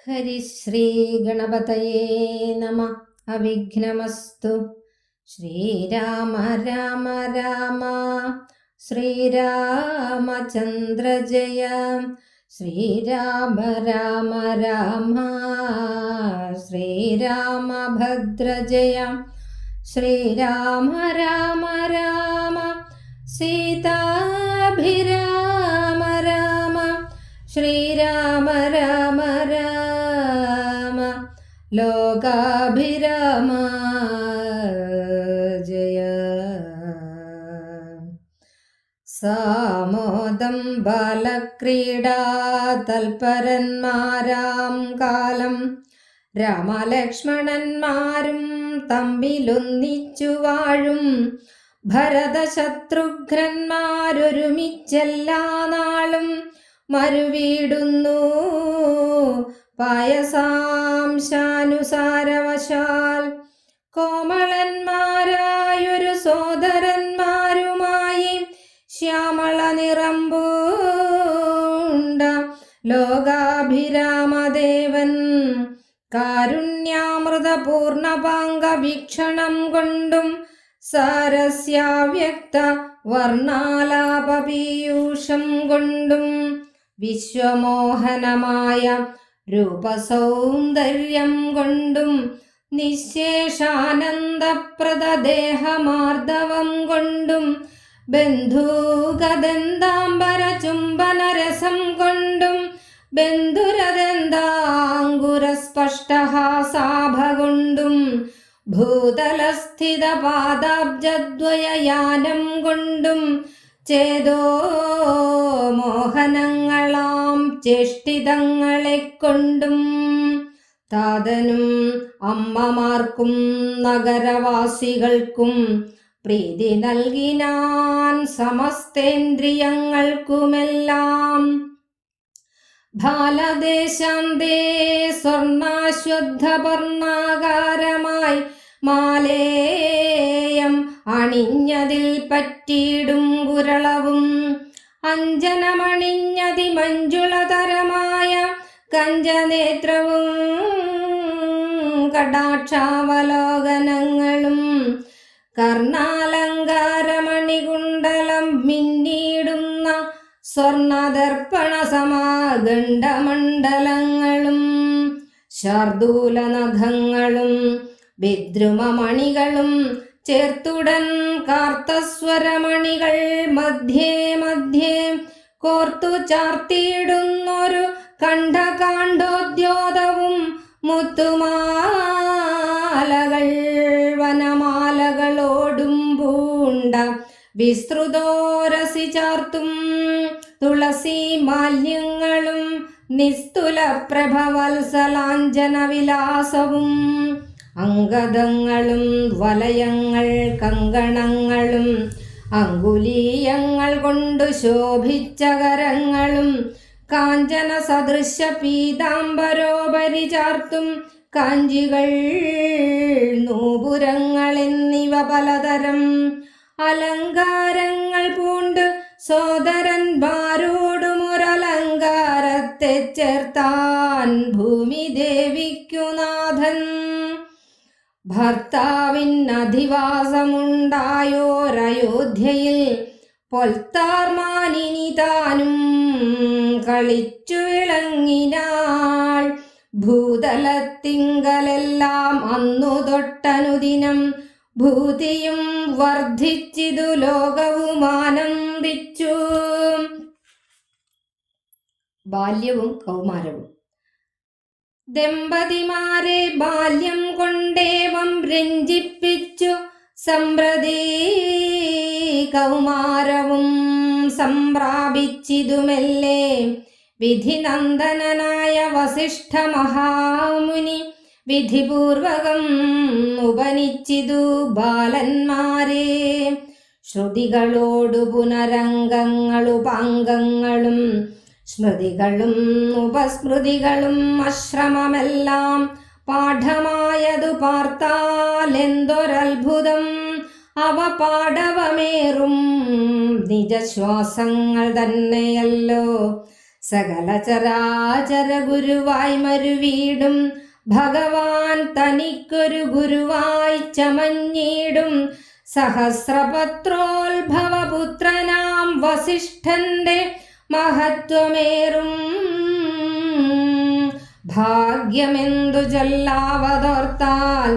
ഹരിശ്രീ ഗണപതയേ നമ. അവിഘ്നമസ്തു. ശ്രീരാമ രാമ രാമ ശ്രീരാമചന്ദ്ര ജയ. ശ്രീരാമ രാമ രാമ ശ്രീരാമഭദ്ര ജയ. ശ്രീരാമ രാമ രാമ സീതാഭിരാമ രാമ. ശ്രീരാമ രാമ രാമ ലോകാഭിരാമ ജയ. സാമോദം ബാലക്രീഡാ തൽപരന്മാരാം കാലം രാമലക്ഷ്മണന്മാരും തമ്മിലൊന്നിച്ചു വാഴും. ഭരതശത്രുഘ്നന്മാരൊരുമിച്ചെല്ലാ നാളും മരുവീടുന്നു. പായസാംശാനുസാരവശാൽ കോമളന്മാരായൊരു സോദരന്മാരുമായി ശ്യാമള നിറം പൂണ്ട ലോകാഭിരാമദേവൻ കാരുണ്യാമൃതപൂർണപാങ്ക വീക്ഷണം കൊണ്ടും സാരസ്യാവ്യക്ത വർണ്ണാലാപപീയൂഷം കൊണ്ടും വിശ്വമോഹനമായ രൂപസൗന്ദര്യം കൊണ്ടും നിശേഷാനന്ദപ്രദദേഹമാർദ്ദവം കൊണ്ടും ബന്ധൂകദന്താംബര ചുംബനരസം കൊണ്ടും ബന്ധുരദന്താങ്കുരസ്പഷ്ടഹാസാഭ കൊണ്ടും ഭൂതലസ്ഥിത പാദാബ്ജദ്വയയാനം കൊണ്ടും ചേതോ മോഹനങ്ങളാം ചേഷ്ടിതങ്ങളെ കൊണ്ടും താതനും അമ്മമാർക്കും നഗരവാസികൾക്കും പ്രീതി നൽകിനാൻ സമസ്തേന്ദ്രിയങ്ങൾക്കുമെല്ലാം. ബാലദേശാന്തേ സ്വർണാശ്വദ്ധപർണാകാരമായി മാലേയം അണിഞ്ഞതിൽ പറ്റിയിടും കുരളവും അഞ്ജനമണിഞ്ഞതി മഞ്ജുളതരമായ കഞ്ചനേത്രവും കടാക്ഷാവലോകനങ്ങളും കർണാലങ്കാരമണികുണ്ടലം മിന്നിടുന്ന സ്വർണദർപ്പണ സമാഗണ്ഡമണ്ഡലങ്ങളും ശാർദൂലനഖങ്ങളും വിദ്രുമമണികളും ചേർത്തുടൻ കാർത്തസ്വരമണികൾ മധ്യേ മധ്യേ കോർത്തു ചാർത്തിയിടുന്നൊരു കണ്ഠകാണ്ഡോദ്യോതവും മുത്തുമാലകൾ വനമാലകളോടും പൂണ്ട വിസ്തൃതോരസി ചാർത്തും തുളസി മാല്യങ്ങളും നിസ്തുല പ്രഭവത്സലാഞ്ജന വിലാസവും അംഗദങ്ങളും വലയങ്ങൾ കങ്കണങ്ങളും അങ്കുലീയങ്ങൾ കൊണ്ടു ശോഭിച്ച കരങ്ങളും കാഞ്ചന സദൃശ പീതാംബരോപരി ചാർത്തും കാഞ്ചികൾ നൂപുരങ്ങൾ എന്നിവ പലതരം അലങ്കാരങ്ങൾ പൂണ്ട് സോദരന്മാരോടുമൊരലങ്കാരത്തെ ചേർത്താൻ ഭൂമിദേവിക്കുനാഥൻ. ഭർത്താവിനധിവാസമുണ്ടായോരയോധ്യയിൽ പൊൽത്താർമാനിനി താനും കളിച്ചു വിളങ്ങിനാൾ. ഭൂതലത്തിങ്കലെല്ലാം അന്നു തൊട്ടനുദിനം ഭൂതിയും വർദ്ധിച്ചിതു ലോകവും ആനന്ദിച്ചു. ബാല്യവും കൗമാരവും. ദമ്പതിമാരെ ബാല്യം കൊണ്ടേവം രഞ്ജിപ്പിച്ചു സമ്പ്രതി കൗമാരവും സംപ്രാപിച്ചിതുമെല്ലേ. വിധിനന്ദനായ വസിഷ്ഠ മഹാമുനി വിധിപൂർവകം ഉപനിച്ചിതു ബാലന്മാരെ. ശ്രുതികളോടു പുനരംഗങ്ങളുപാംഗങ്ങളും സ്മൃതികളും ഉപസ്മൃതികളും അശ്രമമെല്ലാം പാഠമായതു പാർത്താലെന്തൊരത്ഭുതം. അവ പാടവമേറും നിജശ്വാസങ്ങൾ തന്നെയല്ലോ. സകല ചരാചര ഗുരുവായി മരുവീടും ഭഗവാൻ തനിക്കൊരു ഗുരുവായി ചമഞ്ഞിടും. സഹസ്രപത്രോത്ഭവപുത്രനാം വസിഷ്ഠന്റെ മഹത്വമേറും ഭാഗ്യമെന്തു ചൊല്ലാവതോർത്താൽ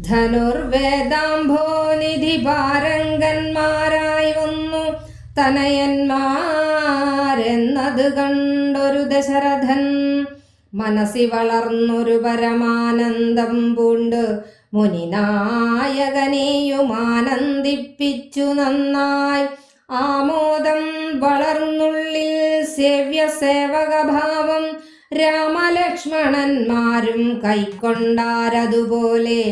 ധനുർവേദാംഭോനിധി പാരംഗന്മാരായി വന്നു തനയന്മാരെന്നത് കണ്ടൊരു ദശരഥൻ മനസ്സി വളർന്നൊരു പരമാനന്ദം പൂണ്ട് മുനിനായകനെയും ആനന്ദിപ്പിച്ചു നന്നായി. ആമോദം വളർന്നുള്ളിൽ സേവ്യ സേവകഭാവം രാമലക്ഷ്മണന്മാരും കൈക്കൊണ്ടാരതുപോലെ.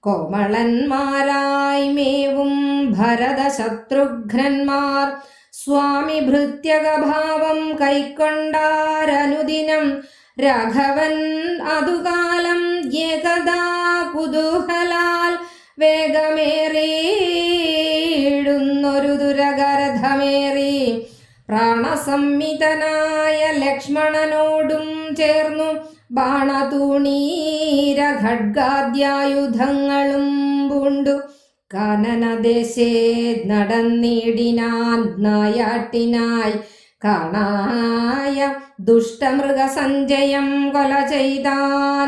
കോമളന്മാരായി മേവും ഭരത ശത്രുഘ്നന്മാർ സ്വാമി ഭൃത്യകഭാവം കൈക്കൊണ്ടാരനുദിനം. രാഘവൻ അതുകാലം ഏകദാ കുതൂഹലാൽ വേഗമേറിയിടുന്നൊരു ദുരകരഥമേറി പ്രാണസംമിതനായ ലക്ഷ്മണനോടും ചേർന്നു ബാണതൂണീര ഖഡ്ഗാദ്യായുധങ്ങളും പൂണ്ടു കാനനദേശേ നടന്നിടിനാൻ നായാട്ടിനായി. കാണായ ദുഷ്ടമൃഗസഞ്ജയം കൊല ചെയ്താൻ.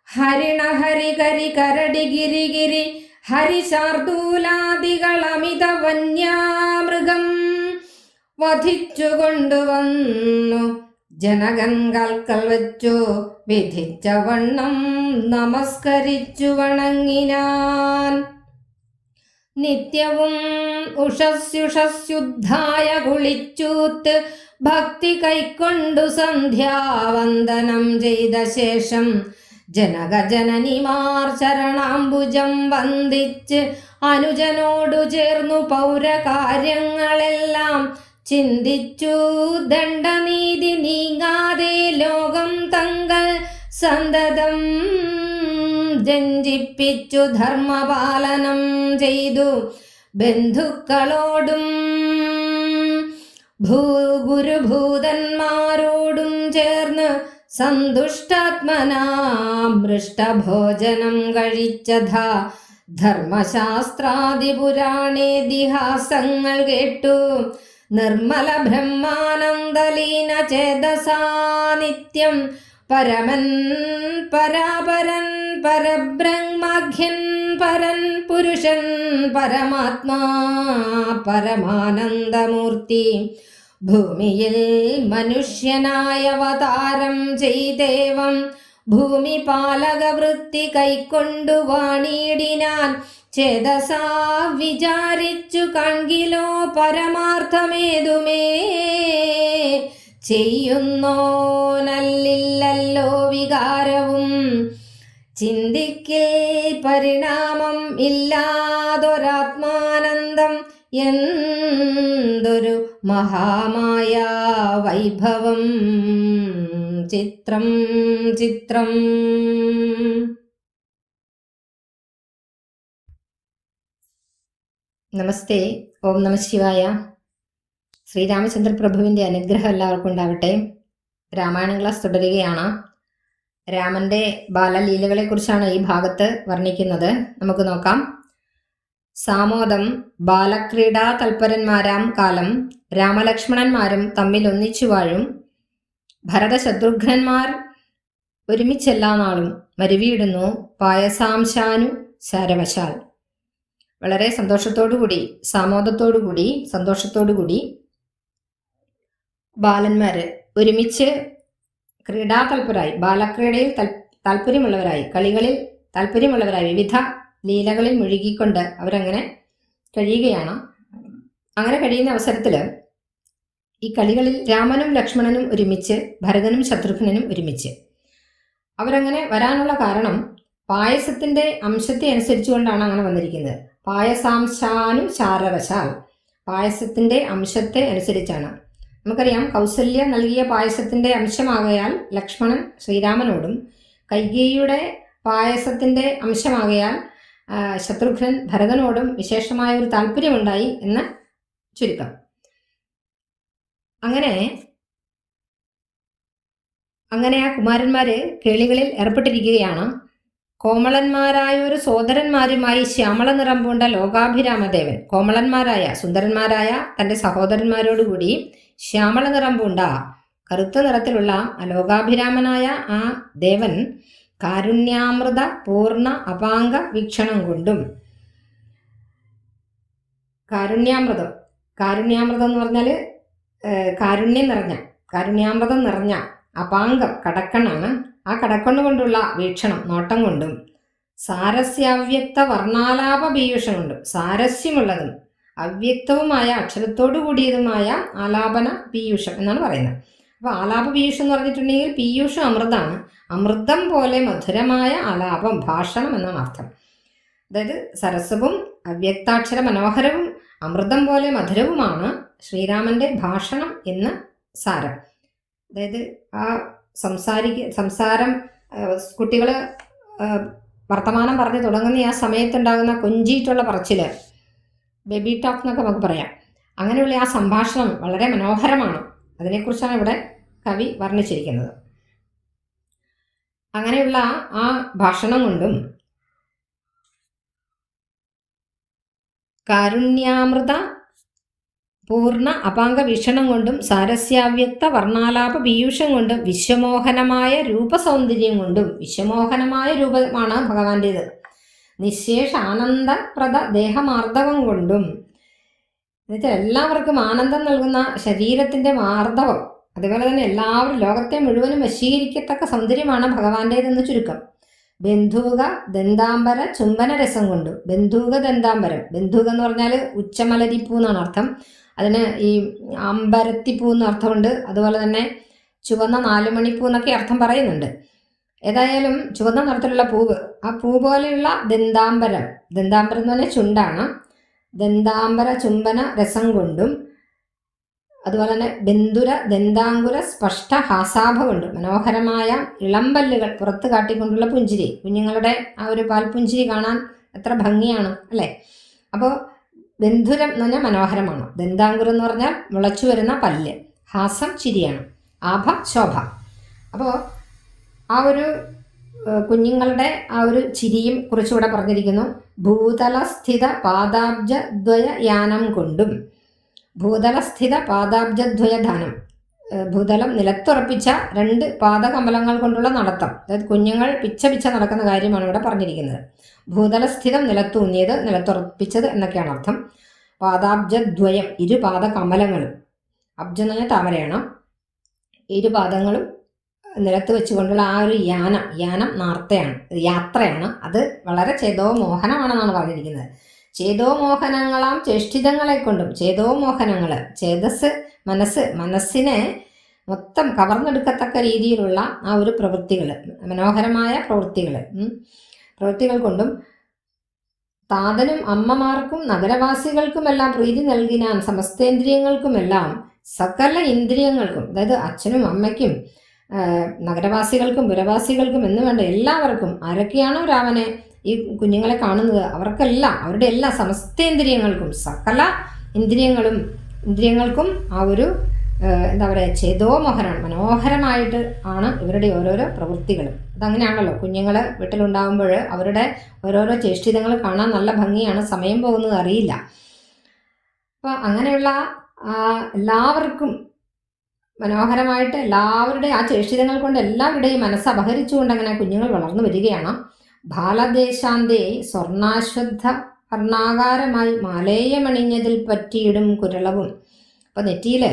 ഹരിണഹരികരി കരടി ഗിരിഗിരി ഹരിശാർദൂലാദികളമിത വന്യാമൃഗം വധിച്ചു കൊണ്ടുവന്നു ജനകൻ കൽക്കൽ വച്ചു വിധിച്ച വണ്ണം നമസ്കരിച്ചു വണങ്ങിനാൻ. നിത്യവും ഉഷസ്യുഷസ്യുദ്ധായ കുളിച്ചൂത്ത് ഭക്തി കൈക്കൊണ്ടു സന്ധ്യാവന്ദനം ചെയ്ത ശേഷം ജനകജനനിമാർ ചരണാംബുജം വന്ദിച്ച് അനുജനോടു ചേർന്നു പൗരകാര്യങ്ങളെല്ലാം ചിന്തിച്ചു. ദണ്ഡനീതി നീങ്ങാതെ ലോകം തങ്ങൾ സന്തതം ജഞ്ചിപ്പിച്ചു ധർമ്മപാലനം ചെയ്തു. ബന്ധുക്കളോടും ഗുരുഭൂതന്മാരോടും ചേർന്ന് സന്തുഷ്ടാത്മനാം മൃഷ്ടഭോജനം കഴിച്ചതാ. ധർമ്മശാസ്ത്രാദിപുരാണേതിഹാസങ്ങൾ കേട്ടു നിർമ്മല ബ്രഹ്മാനന്ദലീന ചേതസാ നിത്യം പരമൻ പരാപരൻ പരബ്രഹ്മാഖ്യൻ പരൻ പുരുഷൻ പരമാത്മാ പരമാനന്ദമൂർത്തി ഭൂമിയിൽ മനുഷ്യനായ അവതാരം ചെയ്തേവം ഭൂമിപാലകവൃത്തി കൈക്കൊണ്ടു വാണിടിനാൻ. ചേതസാ വിചാരിച്ചു കൺകിലോ പരമാർത്ഥമേതുമേ ചെയ്യുന്നോനല്ലില്ലല്ലോ വികാരവും. ചിന്തിക്കിൽ പരിണാമം ഇല്ലാതൊരാത്മാനന്ദം എന്തൊരു മഹാമായ വൈഭവം. ചിത്രം ചിത്രം. നമസ്തേ. ഓം നമ ശിവായ. ശ്രീരാമചന്ദ്ര പ്രഭുവിൻ്റെ അനുഗ്രഹം എല്ലാവർക്കും ഉണ്ടാവട്ടെ. രാമായണ ക്ലാസ് തുടരുകയാണ്. രാമൻ്റെ ബാലലീലകളെക്കുറിച്ചാണ് ഈ ഭാഗത്ത് വർണ്ണിക്കുന്നത്. നമുക്ക് നോക്കാം. സാമോദം ബാലക്രീഡാ തൽപരന്മാരാം കാലം രാമലക്ഷ്മണന്മാരും തമ്മിൽ ഒന്നിച്ചു വാഴും. ഭരതശത്രുഘ്നന്മാർ ഒരുമിച്ചെല്ലാ നാളും മരുവിയിടുന്നു പായസാംശാനു ശാരവശാൽ. വളരെ സന്തോഷത്തോടുകൂടി സാമോദത്തോടുകൂടി സന്തോഷത്തോടുകൂടി ബാലന്മാര് ഒരുമിച്ച് ക്രീഡാതൽപരായി, ബാലക്രീഡയിൽ താല്പര്യമുള്ളവരായി, കളികളിൽ താല്പര്യമുള്ളവരായി, വിവിധ ലീലകളിൽ മുഴുകിക്കൊണ്ട് അവരങ്ങനെ കഴിയുകയാണ്. അങ്ങനെ കഴിയുന്ന അവസരത്തിൽ ഈ കളികളിൽ രാമനും ലക്ഷ്മണനും ഒരുമിച്ച്, ഭരതനും ശത്രുഘ്നനും ഒരുമിച്ച് അവരങ്ങനെ വരാനുള്ള കാരണം പായസത്തിൻ്റെ അംശത്തെ അനുസരിച്ചുകൊണ്ടാണ് അങ്ങനെ വന്നിരിക്കുന്നത്. പായസാംശാനു ശാരവശാൽ, പായസത്തിൻ്റെ അംശത്തെ അനുസരിച്ചാണ്. നമുക്കറിയാം, കൗസല്യ നൽകിയ പായസത്തിൻ്റെ അംശമാകയാൽ ലക്ഷ്മണൻ ശ്രീരാമനോടും, കൈകേയിയുടെ പായസത്തിൻ്റെ അംശമാകയാൽ ശത്രുഘ്നൻ ഭരതനോടും വിശേഷമായ ഒരു താല്പര്യമുണ്ടായി എന്ന് ചുരുക്കം. അങ്ങനെ അങ്ങനെ ആ കുമാരന്മാര് കേളികളിൽ ഏർപ്പെട്ടിരിക്കുകയാണ്. കോമളന്മാരായ ഒരു സോദരന്മാരുമായി ശ്യാമള നിറം പൂണ്ട ലോകാഭിരാമദേവൻ, കോമളന്മാരായ സുന്ദരന്മാരായ തൻ്റെ സഹോദരന്മാരോടുകൂടി ശ്യാമള നിറം പൂണ്ട കറുത്ത നിറത്തിലുള്ള ലോകാഭിരാമനായ ആ ദേവൻ കാരുണ്യാമൃത പൂർണ്ണ അപാംഗ വീക്ഷണം കൊണ്ടും, കാരുണ്യാമൃതം എന്ന് പറഞ്ഞാൽ കാരുണ്യാമൃതം നിറഞ്ഞ അപാംഗം കടക്കണ്ണാണ്. ആ കടക്കണ്ണു കൊണ്ടുള്ള വീക്ഷണം നോട്ടം കൊണ്ടും സാരസ്യാവ്യക്ത വർണ്ണാലാപ പീയൂഷം കൊണ്ടും, സാരസ്യമുള്ളതും അവ്യക്തവുമായ അക്ഷരത്തോടു കൂടിയതുമായ ആലാപന പീയൂഷം എന്നാണ് പറയുന്നത്. അപ്പോൾ ആലാപ പീയൂഷം എന്ന് പറഞ്ഞിട്ടുണ്ടെങ്കിൽ പീയൂഷം അമൃതാണ്, അമൃതം പോലെ മധുരമായ ആലാപം, ഭാഷണം എന്നാണ് അർത്ഥം. അതായത് സരസവും അവ്യക്താക്ഷര മനോഹരവും അമൃതം പോലെ മധുരവുമാണ് ശ്രീരാമൻ്റെ ഭാഷണം എന്ന് സാരം. അതായത് ആ സംസാരം കുട്ടികൾ വർത്തമാനം പറഞ്ഞു തുടങ്ങുന്ന ആ സമയത്തുണ്ടാകുന്ന കൊഞ്ചിയിട്ടുള്ള പറച്ചില്, ബേബി ടോക്ക് എന്നൊക്കെ നമുക്ക് പറയാം. അങ്ങനെയുള്ള ആ സംഭാഷണം വളരെ മനോഹരമാണ്. അതിനെക്കുറിച്ചാണ് ഇവിടെ കവി വർണ്ണിച്ചിരിക്കുന്നത്. അങ്ങനെയുള്ള ആ ഭാഷണം കൊണ്ടും കാരുണ്യാമൃത പൂർണ്ണ അപാംഗ വീക്ഷണം കൊണ്ടും സാരസ്യാവ്യക്ത വർണ്ണാലാപ പീയൂഷം കൊണ്ടും വിശ്വമോഹനമായ രൂപസൗന്ദര്യം കൊണ്ടും, വിശ്വമോഹനമായ രൂപമാണ് ഭഗവാന്റേത്, നിശേഷ ആനന്ദപ്രദ ദേഹമാർദ്ദവം കൊണ്ടും, എന്നുവെച്ചാൽ എല്ലാവർക്കും ആനന്ദം നൽകുന്ന ശരീരത്തിൻ്റെ മാർദ്ദവം, അതുപോലെ തന്നെ എല്ലാവരും ലോകത്തെ മുഴുവനും വശീകരിക്കത്തക്ക സൗന്ദര്യമാണ് ഭഗവാന്റേതെന്ന് ചുരുക്കം. ബന്ധൂക ദന്താംബര ചുംബന രസം കൊണ്ടും, ബന്ധൂക ദന്താംബരം, ബന്ധൂക എന്ന് പറഞ്ഞാൽ ഉച്ചമലരിപ്പൂ എന്നാണ് അർത്ഥം. അതിന് ഈ അമ്പരത്തിപ്പൂ എന്ന് അർത്ഥമുണ്ട്. അതുപോലെ തന്നെ ചുവന്ന 4 മണിപ്പൂ എന്നൊക്കെ അർത്ഥം പറയുന്നുണ്ട്. ഏതായാലും ചുവന്ന നിറത്തിലുള്ള പൂവ്, ആ പൂ പോലെയുള്ള ദന്താംബരം എന്ന് പറഞ്ഞാൽ ചുണ്ടാണ്, ദന്താംബര ചുംബന രസം കൊണ്ടും, അതുപോലെ തന്നെ ബന്ധുര ദന്താങ്കുര സ്പഷ്ട ഹാസാഭ കൊണ്ടും, മനോഹരമായ ഇളമ്പല്ലുകൾ പുറത്ത് കാട്ടിക്കൊണ്ടുള്ള പുഞ്ചിരി, കുഞ്ഞുങ്ങളുടെ ആ ഒരു പാൽപുഞ്ചിരി കാണാൻ എത്ര ഭംഗിയാണ് അല്ലേ. അപ്പോൾ ബന്ധുരം എന്ന് പറഞ്ഞാൽ മനോഹരമാണ്, ദന്താങ്കുരം എന്ന് പറഞ്ഞാൽ മുളച്ചു വരുന്ന പല്ല്, ഹാസം ചിരിയാണ്, ആഭ ശോഭ. അപ്പോൾ ആ ഒരു കുഞ്ഞുങ്ങളുടെ ആ ഒരു ചിരിയും കുറിച്ചുകൂടെ പറഞ്ഞിരിക്കുന്നു. ഭൂതലസ്ഥിത പാദാബ്ജദ്വയ യാനം കൊണ്ടും, ഭൂതലസ്ഥിത പാദാബ്ജദ്വയധാനം, ഭൂതലം നിലത്തുറപ്പിച്ച 2 പാദകമലങ്ങൾ കൊണ്ടുള്ള നടത്തം, അതായത് കുഞ്ഞുങ്ങൾ പിച്ച നടക്കുന്ന കാര്യമാണ് ഇവിടെ പറഞ്ഞിരിക്കുന്നത്. ഭൂതലസ്ഥിതം നിലത്തൂന്നിയത്, നിലത്തുറപ്പിച്ചത് എന്നൊക്കെയാണ് അർത്ഥം. പാദാബ്ജദ്വയം 2 പാദകമലങ്ങളും, അബ്ജം എന്ന് പറഞ്ഞാൽ താമരയാണ്, 2 പാദങ്ങളും നിലത്ത് വെച്ചുകൊണ്ടുള്ള ആ ഒരു യാനം യാത്രയാണ്. അത് വളരെ ചേതോ മോഹനമാണെന്നാണ് പറഞ്ഞിരിക്കുന്നത്. ചേതോ മോഹനങ്ങളാം ചേഷ്ടിതങ്ങളെ കൊണ്ടും, ചേതോ മോഹനങ്ങൾ ചേതസ് മനസ്സിനെ മൊത്തം കവർന്നെടുക്കത്തക്ക രീതിയിലുള്ള ആ ഒരു പ്രവൃത്തികൾ, മനോഹരമായ പ്രവൃത്തികൾ കൊണ്ടും, താതനും അമ്മമാർക്കും നഗരവാസികൾക്കുമെല്ലാം പ്രീതി നൽകിനാൻ സമസ്തേന്ദ്രിയങ്ങൾക്കുമെല്ലാം സകല ഇന്ദ്രിയങ്ങൾക്കും, അതായത് അച്ഛനും അമ്മയ്ക്കും നഗരവാസികൾക്കും പുരവാസികൾക്കും എന്ന് വേണ്ട എല്ലാവർക്കും, ആരൊക്കെയാണോ രാമനെ ഈ കുഞ്ഞുങ്ങളെ കാണുന്നത് അവർക്കെല്ലാം, അവരുടെ എല്ലാ സമസ്തേന്ദ്രിയങ്ങൾക്കും, സകല ഇന്ദ്രിയങ്ങൾക്കും ആ ഒരു എന്താ പറയുക, ചേതോമോഹനാണ്, മനോഹരമായിട്ട് ആണ് ഇവരുടെ ഓരോരോ പ്രവൃത്തികളും. അതങ്ങനെയാണല്ലോ, കുഞ്ഞുങ്ങൾ വീട്ടിലുണ്ടാകുമ്പോൾ അവരുടെ ഓരോരോ ചേഷ്ടിതങ്ങൾ കാണാൻ നല്ല ഭംഗിയാണ്, സമയം പോകുന്നത് അറിയില്ല. അപ്പോൾ അങ്ങനെയുള്ള എല്ലാവർക്കും മനോഹരമായിട്ട് എല്ലാവരുടെയും ആ ചേഷ്ടിതങ്ങൾ കൊണ്ട് എല്ലാവരുടെയും മനസ്സ് അപഹരിച്ചുകൊണ്ട് അങ്ങനെ കുഞ്ഞുങ്ങൾ വളർന്നു വരികയാണ്. ബാലദേശാന്തേ സ്വർണാശ്വദ്ധ വർണ്ണാകാരമായി മാലേയമണിഞ്ഞതിൽ പറ്റിയിടും കുരളവും. അപ്പോൾ നെറ്റിയിൽ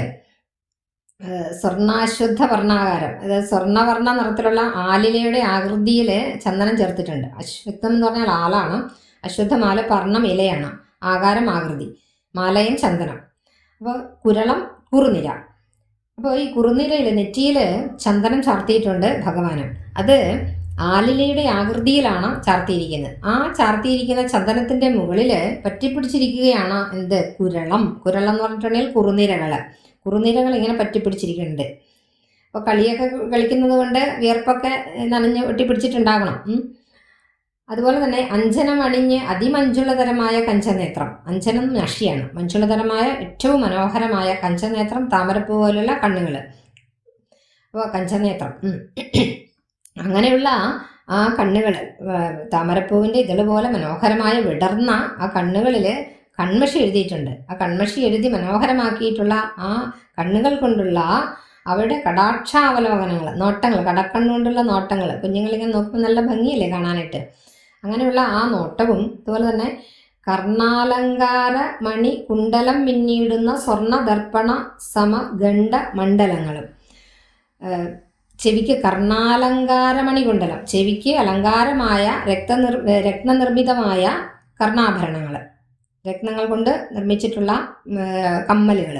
സ്വർണാശ്വദ്ധ വർണ്ണാകാരം, അതായത് സ്വർണ്ണവർണ്ണ നിറത്തിലുള്ള ആലിലയുടെ ആകൃതിയിൽ ചന്ദനം ചേർത്തിട്ടുണ്ട്. അശ്വത്ഥം എന്ന് പറഞ്ഞാൽ ആലാണ്, അശ്വത്ഥമാല പർണം ഇലയാണ്, ആകാരം ആകൃതി, മാലയും ചന്ദനം. അപ്പോൾ കുരളം കുറുനിര. അപ്പോൾ ഈ കുറുനിരയിൽ നെറ്റിയിൽ ചന്ദനം ചാർത്തിയിട്ടുണ്ട് ഭഗവാന്. അത് ആലിലയുടെ ആകൃതിയിലാണ് ചാർത്തിയിരിക്കുന്നത്. ആ ചാർത്തിയിരിക്കുന്ന ചന്ദനത്തിൻ്റെ മുകളിൽ പറ്റിപ്പിടിച്ചിരിക്കുകയാണ് എന്ത്, കുരളം എന്ന് പറഞ്ഞിട്ടുണ്ടെങ്കിൽ കുറുനിരകൾ ഇങ്ങനെ പറ്റിപ്പിടിച്ചിരിക്കുന്നുണ്ട്. അപ്പോൾ കളിയൊക്കെ കളിക്കുന്നത് കൊണ്ട് വിയർപ്പൊക്കെ നനഞ്ഞ് ഒട്ടിപ്പിടിച്ചിട്ടുണ്ടാകണം. അതുപോലെ തന്നെ അഞ്ജനം അണിഞ്ഞ് അതിമഞ്ജുളതരമായ കഞ്ചനേത്രം, അഞ്ജനം നഷിയാണ്, മഞ്ജുളതരമായ ഏറ്റവും മനോഹരമായ കഞ്ചനേത്രം, താമരപ്പൂ പോലുള്ള കണ്ണുകൾ. അപ്പോൾ കഞ്ചനേത്രം. അങ്ങനെയുള്ള ആ കണ്ണുകൾ, താമരപ്പൂവിൻ്റെ ഇതള് പോലെ മനോഹരമായ വിടർന്ന ആ കണ്ണുകളിൽ കൺമഷി എഴുതിയിട്ടുണ്ട്. ആ കൺമഷി എഴുതി മനോഹരമാക്കിയിട്ടുള്ള ആ കണ്ണുകൾ കൊണ്ടുള്ള അവരുടെ കടാക്ഷാവലോകനങ്ങൾ, നോട്ടങ്ങൾ, കടക്കണ്ണുകൊണ്ടുള്ള നോട്ടങ്ങൾ, കുഞ്ഞുങ്ങളിങ്ങനെ നോക്കുമ്പോൾ നല്ല ഭംഗിയല്ലേ കാണാനായിട്ട്. അങ്ങനെയുള്ള ആ നോട്ടവും അതുപോലെ തന്നെ കർണാലങ്കാര മണി കുണ്ടലം മിന്നിയിടുന്ന സ്വർണ്ണ ദർപ്പണ സമഗണ്ഡ മണ്ഡലങ്ങളും, ചെവിക്ക് കർണാലങ്കാരമണി കുണ്ടലം, ചെവിക്ക് അലങ്കാരമായ രത്നനിർമ്മിതമായ കർണാഭരണങ്ങൾ, രത്നങ്ങൾ കൊണ്ട് നിർമ്മിച്ചിട്ടുള്ള കമ്മലുകൾ,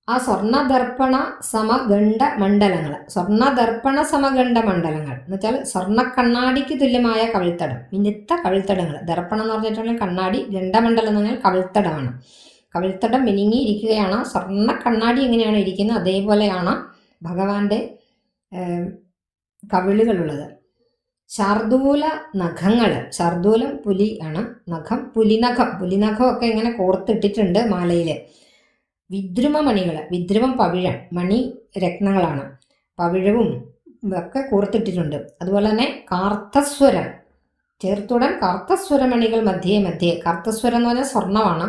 ആ സ്വർണ്ണദർപ്പണ സമഗണ്ഡ മണ്ഡലങ്ങൾ, സ്വർണ്ണദർപ്പണ സമഗണ്ഡ മണ്ഡലങ്ങൾ എന്ന് വെച്ചാൽ സ്വർണ്ണ കണ്ണാടിക്ക് തുല്യമായ കവിൾത്തടം, മിനുത്ത കവിൾത്തടങ്ങൾ. ദർപ്പണം എന്ന് പറഞ്ഞിട്ടുണ്ടെങ്കിൽ കണ്ണാടി, ഗണ്ഡമണ്ഡലം എന്ന് പറഞ്ഞാൽ കവിൾത്തടമാണ്. കവിൾത്തടം മിനുങ്ങിയിരിക്കുകയാണ്. സ്വർണ്ണ കണ്ണാടി എങ്ങനെയാണ് ഇരിക്കുന്നത് അതേപോലെയാണ് ഭഗവാന്റെ കവിളുകളുള്ളത്. ശാർദൂല നഖങ്ങൾ, ശാർദൂലം പുലി ആണ്, നഖം പുലിനഖം, പുലിനഖമൊക്കെ ഇങ്ങനെ കോർത്തിട്ടിട്ടുണ്ട് മാലയിൽ. വിദ്രുമമണികൾ, വിദ്രുമം പവിഴം, മണി രത്നങ്ങളാണ്, പവിഴവും ഒക്കെ കോർത്തിട്ടിട്ടുണ്ട്. അതുപോലെ തന്നെ കാർത്തസ്വരം ചേർത്തുടൻ കാർത്തസ്വരമണികൾ മധ്യേ മധ്യേ. കാർത്തസ്വരം എന്ന് പറഞ്ഞാൽ സ്വർണ്ണമാണ്.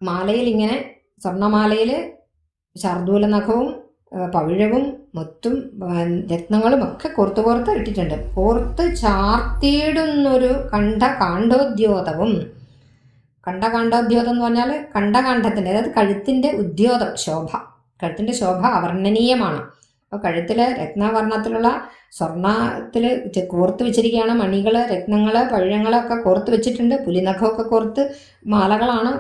മാലയിൽ ഇങ്ങനെ സ്വർണ്ണമാലയിൽ ശാർദൂല നഖവും പവിഴവും മുത്തും രത്നങ്ങളും ഒക്കെ കോർത്ത് ഇട്ടിട്ടുണ്ട്. കോർത്ത് ചാർത്തിയിടുന്നൊരു കാണ്ഡോദ്യോതവും. കാണ്ഡോദ്യോതം എന്ന് പറഞ്ഞാൽ കണ്ഠത്തിൻ്റെ, അതായത് കഴുത്തിൻ്റെ ഉദ്യോതം, ശോഭ, കഴുത്തിൻ്റെ ശോഭ അവർണ്ണനീയമാണ്. അപ്പോൾ കഴുത്തിൽ രത്നവർണ്ണത്തിലുള്ള സ്വർണ്ണത്തിൽ കോർത്ത് വെച്ചിരിക്കുകയാണ് മണികൾ, രത്നങ്ങൾ, പവിഴങ്ങളൊക്കെ കോർത്ത് വെച്ചിട്ടുണ്ട്. പുലിനഖമൊക്കെ കോർത്ത് മാലകളാണ്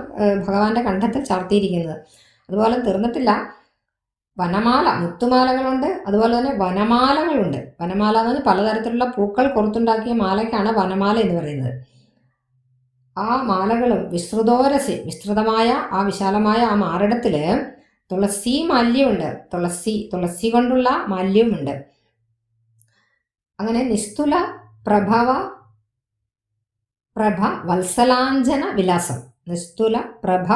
ഭഗവാന്റെ കണ്ഠത്തിൽ ചാർത്തിയിരിക്കുന്നത്. അതുപോലെ തീർന്നിട്ടില്ല, വനമാല, മുത്തുമാലകളുണ്ട്, അതുപോലെ തന്നെ വനമാലകളുണ്ട്. വനമാല എന്ന് പറഞ്ഞാൽ പലതരത്തിലുള്ള പൂക്കൾ കോർത്തുണ്ടാക്കിയ മാലയ്ക്കാണ് വനമാല എന്ന് പറയുന്നത്. ആ മാലകളും വിസ്തൃതമായ ആ വിശാലമായ ആ മാറിടത്തിൽ തുളസി മാല്യമുണ്ട്, തുളസി കൊണ്ടുള്ള മാല്യവുമുണ്ട്. അങ്ങനെ നിസ്തുല പ്രഭ വത്സലാഞ്ജന വിലാസം, നിസ്തുല പ്രഭ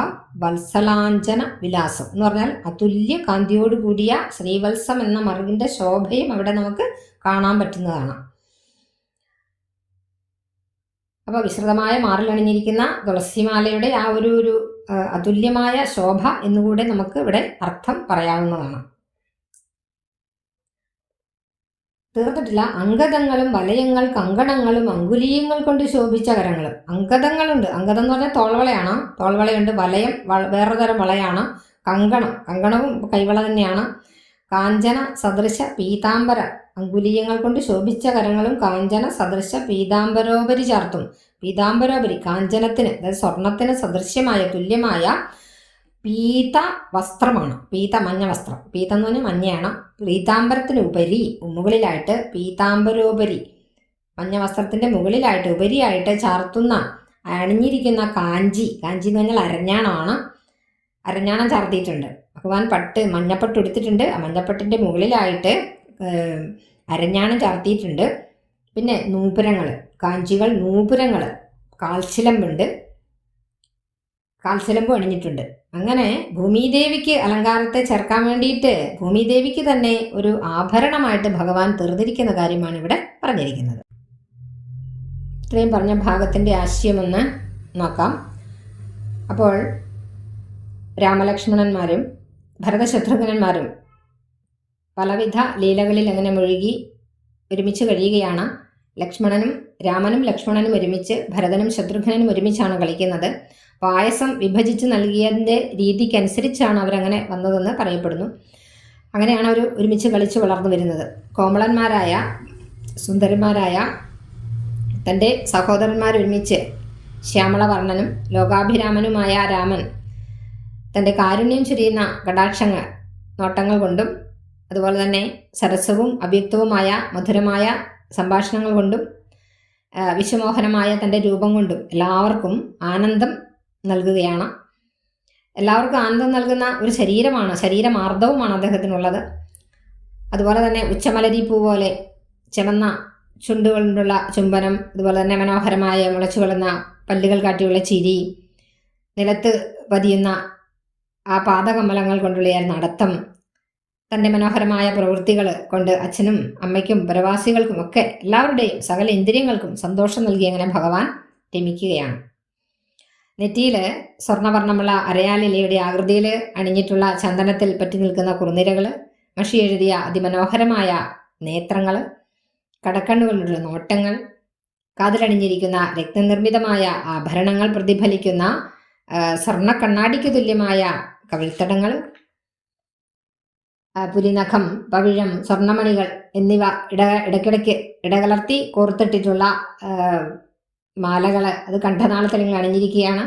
വത്സലാഞ്ജന വിലാസം എന്ന് പറഞ്ഞാൽ അതുല്യ കാന്തിയോട് കൂടിയ ശ്രീവത്സം എന്ന മറുകിൻ്റെ ശോഭയും അവിടെ നമുക്ക് കാണാൻ പറ്റുന്നതാണ്. അപ്പോൾ വിസ്തൃതമായ മാറിലണിഞ്ഞിരിക്കുന്ന തുളസിമാലയുടെ ആ ഒരു അതുല്യമായ ശോഭ എന്നുകൂടെ നമുക്ക് ഇവിടെ അർത്ഥം പറയാവുന്നതാണ്. തീർന്നിട്ടില്ല, അങ്കദങ്ങളും വലയങ്ങൾ, കങ്കണങ്ങളും അങ്കുലീയങ്ങൾ കൊണ്ട് ശോഭിച്ച കരങ്ങളും. അങ്കദങ്ങളുണ്ട്, അങ്കദം എന്ന് പറഞ്ഞാൽ തോൾവളയാണ്, തോൾവളയുണ്ട്. വലയം വേറെ തരം വളയാണ്. കങ്കണവും കൈവള തന്നെയാണ്. കാഞ്ചന സദൃശ പീതാംബര, അങ്കുലീയങ്ങൾ കൊണ്ട് ശോഭിച്ച കരങ്ങളും കാഞ്ചന സദൃശ പീതാംബരോപരി ചാർത്തും. പീതാംബരോപരി കാഞ്ചനത്തിന്, അതായത് സ്വർണത്തിന് സദൃശ്യമായ തുല്യമായ പീത വസ്ത്രമാണ്. മഞ്ഞ വസ്ത്രം, പീതം എന്ന് പറഞ്ഞാൽ മഞ്ഞയാണ്. പീതാംബരത്തിന് ഉപരി, മുകളിലായിട്ട്, പീതാംബരോപരി മഞ്ഞ വസ്ത്രത്തിൻ്റെ മുകളിലായിട്ട് ഉപരിയായിട്ട് ചാർത്തുന്ന അണിഞ്ഞിരിക്കുന്ന കാഞ്ചി എന്ന് പറഞ്ഞാൽ അരഞ്ഞാണമാണ്. അരഞ്ഞാണം ചാർത്തിയിട്ടുണ്ട്. ഭഗവാൻ മഞ്ഞപ്പട്ട് എടുത്തിട്ടുണ്ട്. ആ മഞ്ഞപ്പട്ടിൻ്റെ മുകളിലായിട്ട് അരഞ്ഞാണം ചാർത്തിയിട്ടുണ്ട്. പിന്നെ നൂപുരങ്ങൾ, കാഞ്ചികൾ, നൂപുരങ്ങൾ, കാൽച്ചിലമ്പ് അണിഞ്ഞിട്ടുണ്ട്. അങ്ങനെ ഭൂമിദേവിക്ക് അലങ്കാരത്തെ ചേർക്കാൻ വേണ്ടിയിട്ട് ഭൂമിദേവിക്ക് തന്നെ ഒരു ആഭരണമായിട്ട് ഭഗവാൻ തീർന്നിരിക്കുന്ന കാര്യമാണ് ഇവിടെ പറഞ്ഞിരിക്കുന്നത്. ഇത്രയും പറഞ്ഞ ഭാഗത്തിൻ്റെ ആശയമൊന്ന് നോക്കാം. അപ്പോൾ രാമലക്ഷ്മണന്മാരും ഭരതശത്രുഘ്നന്മാരും പലവിധ ലീലകളിൽ അങ്ങനെ മുഴുകി ഒരുമിച്ച് കഴിയുകയാണ്. രാമനും ലക്ഷ്മണനും ഒരുമിച്ച്, ഭരതനും ശത്രുഘ്നനും ഒരുമിച്ചാണ് കളിക്കുന്നത്. പായസം വിഭജിച്ച് നൽകിയതിൻ്റെ രീതിക്കനുസരിച്ചാണ് അവരങ്ങനെ വന്നതെന്ന് പറയപ്പെടുന്നു. അങ്ങനെയാണ് അവർ ഒരുമിച്ച് കളിച്ച് വളർന്നു വരുന്നത്. കോമളന്മാരായ സുന്ദരന്മാരായ തൻ്റെ സഹോദരന്മാരൊരുമിച്ച് ശ്യാമളവർണ്ണനും ലോകാഭിരാമനുമായ രാമൻ തൻ്റെ കാരുണ്യം ചൊരിയുന്ന കടാക്ഷങ്ങൾ, നോട്ടങ്ങൾ കൊണ്ടും അതുപോലെ തന്നെ സരസവും അവ്യക്തവുമായ മധുരമായ സംഭാഷണങ്ങൾ കൊണ്ടും വിശ്വമോഹനമായ തൻ്റെ രൂപം കൊണ്ടും എല്ലാവർക്കും ആനന്ദം നൽകുകയാണ്. എല്ലാവർക്കും ആനന്ദം നൽകുന്ന ഒരു ശരീരമാർദ്ദവുമാണ് അദ്ദേഹത്തിനുള്ളത്. അതുപോലെ തന്നെ ഉച്ചമലരി പൂ പോലെ ചുവന്ന ചുണ്ടുകൊണ്ടുള്ള ചുംബനം, അതുപോലെ തന്നെ മനോഹരമായ മുളച്ചു വളർന്ന പല്ലുകൾ കാട്ടിയുള്ള ചിരി, നിലത്ത് പതിയുന്ന ആ പാദകമലങ്ങൾ കൊണ്ടുള്ള നടത്തം, തൻ്റെ മനോഹരമായ പ്രവൃത്തികൾ കൊണ്ട് അച്ഛനും അമ്മയ്ക്കും പ്രവാസികൾക്കുമൊക്കെ എല്ലാവരുടെയും സകല ഇന്ദ്രിയങ്ങൾക്കും സന്തോഷം നൽകി അങ്ങനെ ഭഗവാൻ രമിക്കുകയാണ്. നെറ്റിയിൽ സ്വർണ്ണവർണ്ണമുള്ള അരയാലിലയുടെ ആകൃതിയിൽ അണിഞ്ഞിട്ടുള്ള ചന്ദനത്തിൽ പറ്റി നിൽക്കുന്ന കുറുനിരകൾ, മഷി എഴുതിയ അതിമനോഹരമായ നേത്രങ്ങൾ, കടക്കണ്ണുകളുള്ള നോട്ടങ്ങൾ, കാതിലണിഞ്ഞിരിക്കുന്ന രക്തനിർമ്മിതമായ ആഭരണങ്ങൾ പ്രതിഫലിക്കുന്ന സ്വർണ്ണ കണ്ണാടിക്ക് തുല്യമായ കവിൾത്തടങ്ങൾ, പുലിനഖം, പവിഴം, സ്വർണ്ണമണികൾ എന്നിവ ഇടയ്ക്കിടയ്ക്ക് ഇടകലർത്തി കോർത്തിട്ടിട്ടുള്ള മാലകൾ അത് കണ്ഠനാളത്തിൽ അണിഞ്ഞിരിക്കുകയാണ്.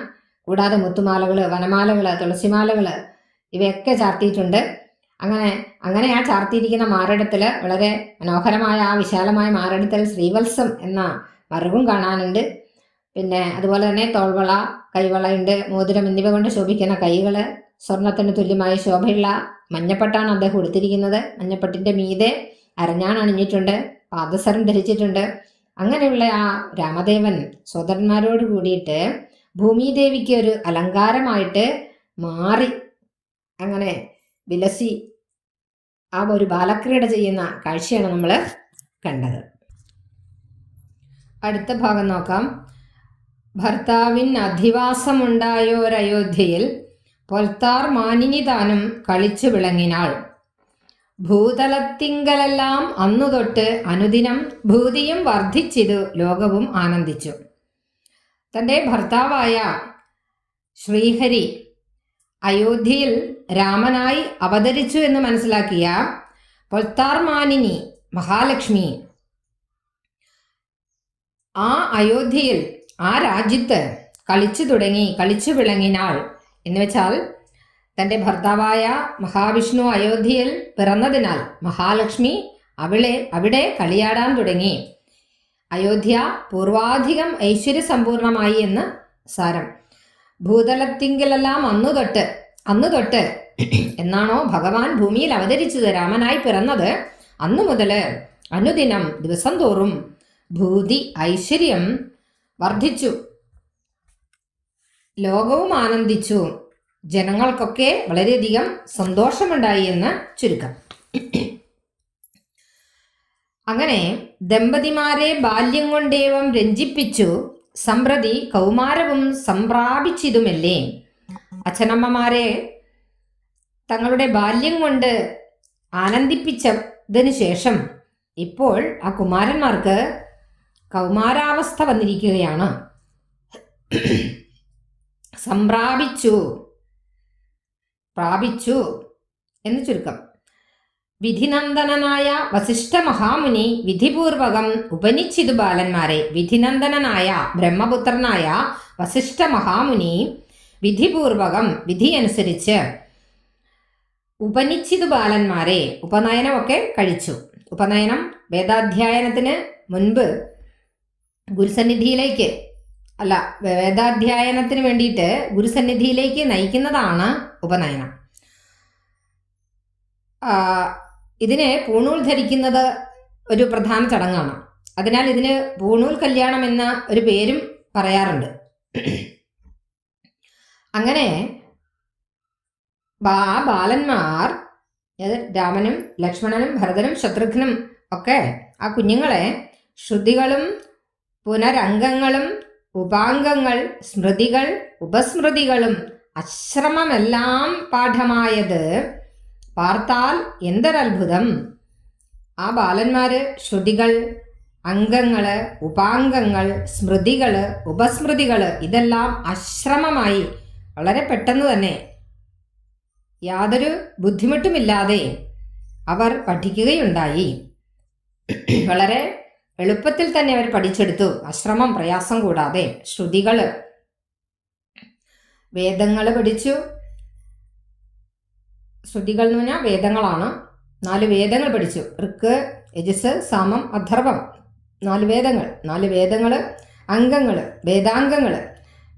കൂടാതെ മുത്തുമാലകൾ, വനമാലകൾ, തുളസിമാലകൾ ഇവയൊക്കെ ചാർത്തിയിട്ടുണ്ട്. അങ്ങനെ ആ ചാർത്തിയിരിക്കുന്ന മാറിടത്തിൽ വളരെ മനോഹരമായ ആ വിശാലമായ മാറിടത്തിൽ ശ്രീവത്സം എന്ന മറുകും കാണാനുണ്ട്. പിന്നെ അതുപോലെ തന്നെ തോൾവള, കൈവളയുണ്ട്, മോതിരം എന്നിവ കൊണ്ട് ശോഭിക്കുന്ന കൈകൾ, സ്വർണത്തിന് തുല്യമായ ശോഭയുള്ള മഞ്ഞപ്പട്ടാണ് അദ്ദേഹം ഉടുത്തിരിക്കുന്നത്. മഞ്ഞപ്പട്ടിൻ്റെ മീതെ അരഞ്ഞാൺ അണിഞ്ഞിട്ടുണ്ട്, പാദസരം ധരിച്ചിട്ടുണ്ട്. അങ്ങനെയുള്ള ആ രാമദേവൻ സോദരന്മാരോട് കൂടിയിട്ട് ഭൂമിദേവിക്ക് ഒരു അലങ്കാരമായിട്ട് മാറി അങ്ങനെ വിലസി ആ ഒരു ബാലക്രീഡ ചെയ്യുന്ന കാഴ്ചയാണ് നമ്മൾ കണ്ടത്. അടുത്ത ഭാഗം നോക്കാം. ഭർത്താവിന് അധിവാസമുണ്ടായോരയോധ്യയിൽ പൊൽത്താർ മാനിനി താനും കളിച്ചു വിളങ്ങിനാൾ. ഭൂതലത്തിങ്കലെല്ലാം അന്നു തൊട്ട് അനുദിനം ഭൂതിയും വർദ്ധിച്ചിതു, ലോകവും ആനന്ദിച്ചു. തൻ്റെ ഭർത്താവായ ശ്രീഹരി അയോധ്യയിൽ രാമനായി അവതരിച്ചു എന്ന് മനസ്സിലാക്കിയ പൊൽത്താർ മാനിനി മഹാലക്ഷ്മി ആ അയോധ്യയിൽ, ആ രാജ്യത്ത് കളിച്ചു വിളങ്ങിനാൾ എന്ന് വെച്ചാൽ തൻ്റെ മഹാവിഷ്ണു അയോധ്യയിൽ പിറന്നതിനാൽ മഹാലക്ഷ്മി അവിടെ കളിയാടാൻ തുടങ്ങി. അയോധ്യ പൂർവാധികം ഐശ്വര്യസമ്പൂർണമായി എന്ന് സാരം. ഭൂതലത്തിങ്കലെല്ലാം അന്നു തൊട്ട് എന്നാണോ ഭഗവാൻ ഭൂമിയിൽ അവതരിച്ചത്, രാമനായി പിറന്നത്, അന്നു മുതൽ അനുദിനം ദിവസം തോറും ഭൂതി ഐശ്വര്യം വർദ്ധിച്ചു, ലോകവും ആനന്ദിച്ചു, ജനങ്ങൾക്കൊക്കെ വളരെയധികം സന്തോഷമുണ്ടായി എന്ന് ചുരുക്കം. അങ്ങനെ ദമ്പതിമാരെ ബാല്യം കൊണ്ടേവം രഞ്ജിപ്പിച്ചു, സമ്പ്രതി കൗമാരവും സംപ്രാപിച്ചിതുമല്ലേ. അച്ഛനമ്മമാരെ തങ്ങളുടെ ബാല്യം കൊണ്ട് ആനന്ദിപ്പിച്ചതിന് ശേഷം ഇപ്പോൾ ആ കുമാരന്മാർക്ക് കൗമാരാവസ്ഥ വന്നിരിക്കുകയാണ്. പ്രാപിച്ചു എന്ന് ചുരുക്കം. വിധിനന്ദനായ വസിഷ്ഠ മഹാമുനി വിധിപൂർവകം ഉപനിച്ചിതു ബാലന്മാരെ. വിധിനന്ദനായ ബ്രഹ്മപുത്രനായ വസിഷ്ഠ മഹാമുനി വിധിപൂർവകം, വിധിയനുസരിച്ച് ഉപനിച്ചിതു ബാലന്മാരെ, ഉപനയനമൊക്കെ കഴിച്ചു. ഉപനയനം വേദാധ്യായനത്തിന് മുൻപ് ഗുരുസന്നിധിയിലേക്ക് വേദാധ്യായനത്തിന് വേണ്ടിയിട്ട് ഗുരുസന്നിധിയിലേക്ക് നയിക്കുന്നതാണ് ഉപനയനം. ഇതിന് പൂണൂൽ ധരിക്കുന്നത് ഒരു പ്രധാന ചടങ്ങാണ്. അതിനാൽ ഇതിന് പൂണൂൽ കല്യാണം എന്ന ഒരു പേരും പറയാറുണ്ട്. അങ്ങനെ ബാലന്മാർ, രാമനും ലക്ഷ്മണനും ഭരതനും ശത്രുഘ്നും ഒക്കെ ആ കുഞ്ഞുങ്ങളെ ശ്രുതികളും പുനരംഗങ്ങളും ഉപാംഗങ്ങൾ സ്മൃതികൾ ഉപസ്മൃതികളും അശ്രമമെല്ലാം പാഠമായത് പാർത്താൽ എന്തൊരത്ഭുതം. ആ ബാലന്മാര് ശ്രുതികൾ, അംഗങ്ങള്, ഉപാംഗങ്ങൾ, സ്മൃതികള്, ഉപസ്മൃതികള് ഇതെല്ലാം അശ്രമമായി വളരെ പെട്ടെന്ന് തന്നെ യാതൊരു ബുദ്ധിമുട്ടുമില്ലാതെ അവർ പഠിക്കുകയുണ്ടായി. വളരെ എളുപ്പത്തിൽ തന്നെ അവർ പഠിച്ചെടുത്തു, അശ്രമം പ്രയാസം കൂടാതെ. ശ്രുതികള്, വേദങ്ങൾ പഠിച്ചു. ശ്രുതികൾ എന്ന് പറഞ്ഞാൽ വേദങ്ങളാണ്. 4 വേദങ്ങൾ പഠിച്ചു. ഋക്ക്, യജുസ്, സാമം, അഥർവം. 4 വേദങ്ങൾ. അംഗങ്ങൾ,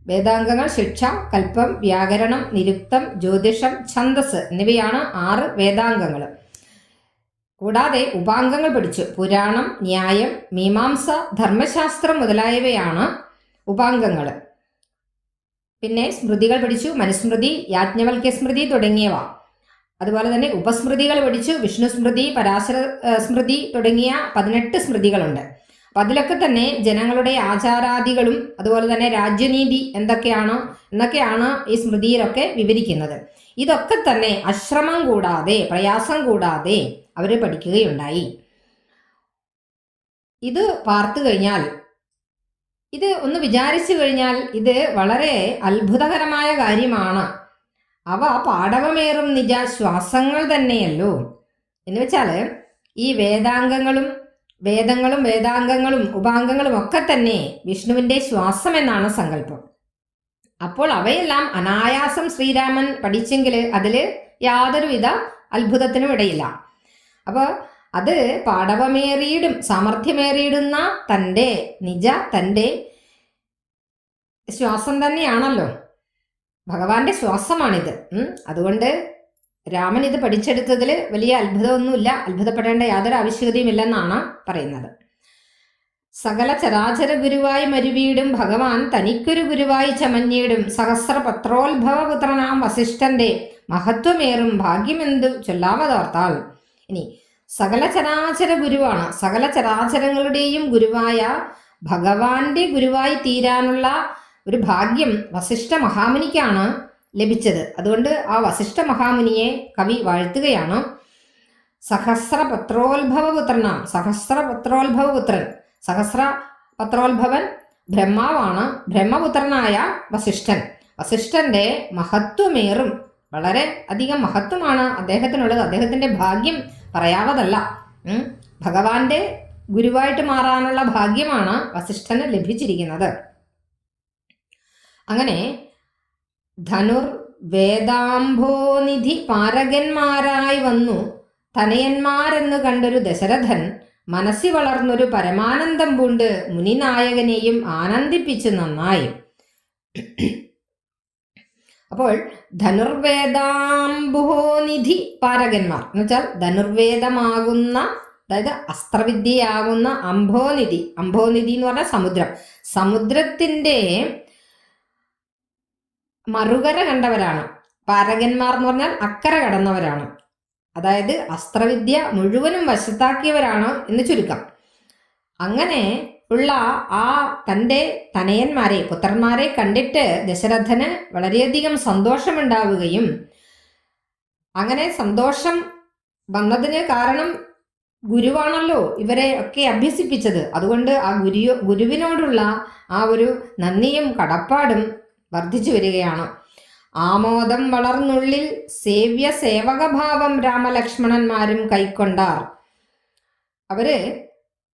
വേദാംഗങ്ങൾ ശിക്ഷ, കൽപ്പം, വ്യാകരണം, നിരുക്തം, ജ്യോതിഷം, ഛന്ദസ് എന്നിവയാണ് 6 വേദാംഗങ്ങൾ. കൂടാതെ ഉപാംഗങ്ങൾ പഠിച്ചു. പുരാണം, ന്യായം, മീമാംസ, ധർമ്മശാസ്ത്രം മുതലായവയാണ് ഉപാംഗങ്ങൾ. പിന്നെ സ്മൃതികൾ പഠിച്ചു. മനുസ്മൃതി, യാജ്ഞവൽക്യ സ്മൃതി തുടങ്ങിയവ. അതുപോലെ തന്നെ ഉപസ്മൃതികൾ പഠിച്ചു. വിഷ്ണു സ്മൃതി, പരാശര സ്മൃതി തുടങ്ങിയ 18 സ്മൃതികളുണ്ട്. അപ്പം അതിലൊക്കെ തന്നെ ജനങ്ങളുടെ ആചാരാദികളും അതുപോലെ തന്നെ രാജ്യനീതി എന്നൊക്കെയാണ് ഈ സ്മൃതിയിലൊക്കെ വിവരിക്കുന്നത്. ഇതൊക്കെ തന്നെ അശ്രമം കൂടാതെ, പ്രയാസം കൂടാതെ അവർ പഠിക്കുകയുണ്ടായി. ഇത് പാർത്തു കഴിഞ്ഞാൽ, ഇത് ഒന്ന് വിചാരിച്ചു കഴിഞ്ഞാൽ ഇത് വളരെ അത്ഭുതകരമായ കാര്യമാണ്. അവ പാടവമേറും നിജ ശ്വാസങ്ങൾ തന്നെയല്ലോ. എന്ന് വെച്ചാൽ ഈ വേദാംഗങ്ങളും വേദാംഗങ്ങളും ഉപാംഗങ്ങളും ഒക്കെ തന്നെ വിഷ്ണുവിൻ്റെ ശ്വാസം എന്നാണ് സങ്കല്പം. അപ്പോൾ അവയെല്ലാം അനായാസം ശ്രീരാമൻ പഠിച്ചെങ്കിൽ അതിൽ യാതൊരുവിധ അത്ഭുതത്തിനും ഇടയില്ല. അപ്പോൾ അത് പാടവമേറിയിടും, സാമർഥ്യമേറിയിടുന്ന തൻ്റെ ശ്വാസം തന്നെയാണല്ലോ, ഭഗവാന്റെ ശ്വാസമാണിത്. അതുകൊണ്ട് രാമൻ ഇത് പഠിച്ചെടുത്തതിൽ വലിയ അത്ഭുതമൊന്നുമില്ല, അത്ഭുതപ്പെടേണ്ട യാതൊരു ആവശ്യകതയുമില്ലെന്നാണ് പറയുന്നത്. സകല ചരാചര ഗുരുവായി മരുവീടും ഭഗവാൻ തനിക്കൊരു ഗുരുവായി ചമഞ്ഞിടും സഹസ്രപത്രോത്ഭവ പുത്രനാം വസിഷ്ഠന്റെ മഹത്വമേറും ഭാഗ്യമെന്തു ചൊല്ലാവതോർത്താൽ. ഇനി സകല ചരാചര ഗുരുവാണ്, സകല ചരാചരങ്ങളുടെയും ഗുരുവായ ഭഗവാന്റെ ഗുരുവായി തീരാനുള്ള ഒരു ഭാഗ്യം വസിഷ്ഠ മഹാമുനിക്കാണ് ലഭിച്ചത്. അതുകൊണ്ട് ആ വസിഷ്ഠ മഹാമുനിയെ കവി വാഴ്ത്തുകയാണ്. സഹസ്രപത്രോത്ഭവപുത്രനാം, സഹസ്രപത്രോത്ഭവപുത്രൻ, സഹസ്രപത്രോത്ഭവൻ ബ്രഹ്മാവാണ്, ബ്രഹ്മപുത്രനായ വസിഷ്ഠൻ. വസിഷ്ഠന്റെ മഹത്വമേറും, വളരെ അധികം മഹത്വമാണ് അദ്ദേഹത്തിനുള്ളത്. അദ്ദേഹത്തിന്റെ ഭാഗ്യം പറയാവതല്ല. ഭഗവാന്റെ ഗുരുവായിട്ട് മാറാനുള്ള ഭാഗ്യമാണ് വസിഷ്ഠന് ലഭിച്ചിരിക്കുന്നത്. അങ്ങനെ ധനുർവേദാംഭോനിധി പാരകന്മാരായി വന്നു തനയന്മാരെന്ന് കണ്ടൊരു ദശരഥൻ മനസ്സിൽ വളർന്നൊരു പരമാനന്ദം പൂണ്ട് മുനിനായകനെയും ആനന്ദിപ്പിച്ചു നന്നായി. അപ്പോൾ ധനുർവേദാംഭോനിധി പാരകന്മാർ എന്ന് വെച്ചാൽ ധനുർവേദമാകുന്ന, അതായത് അസ്ത്രവിദ്യയാകുന്ന അംഭോനിധി എന്ന് പറഞ്ഞാൽ സമുദ്രം, സമുദ്രത്തിൻ്റെ മറുകര കണ്ടവരാണ്. പാരകന്മാർ എന്ന് പറഞ്ഞാൽ അക്കര കടന്നവരാണ്. അതായത് അസ്ത്രവിദ്യ മുഴുവനും വശത്താക്കിയവരാണ് എന്ന് ചുരുക്കം. അങ്ങനെ ഉള്ള ആ തൻ്റെ തനയന്മാരെ, പുത്രന്മാരെ കണ്ടിട്ട് ദശരഥന് വളരെയധികം സന്തോഷമുണ്ടാവുകയും, അങ്ങനെ സന്തോഷം വന്നതിന് കാരണം ഗുരുവാണല്ലോ ഇവരെ ഒക്കെ അഭ്യസിപ്പിച്ചത്. അതുകൊണ്ട് ആ ഗുരുവിനോടുള്ള ആ ഒരു നന്ദിയും കടപ്പാടും വർദ്ധിച്ചു വരികയാണ്. ആമോദം വളർന്നുള്ളിൽ സേവ്യ സേവകഭാവം രാമലക്ഷ്മണന്മാരും കൈക്കൊണ്ടാർ. അവര്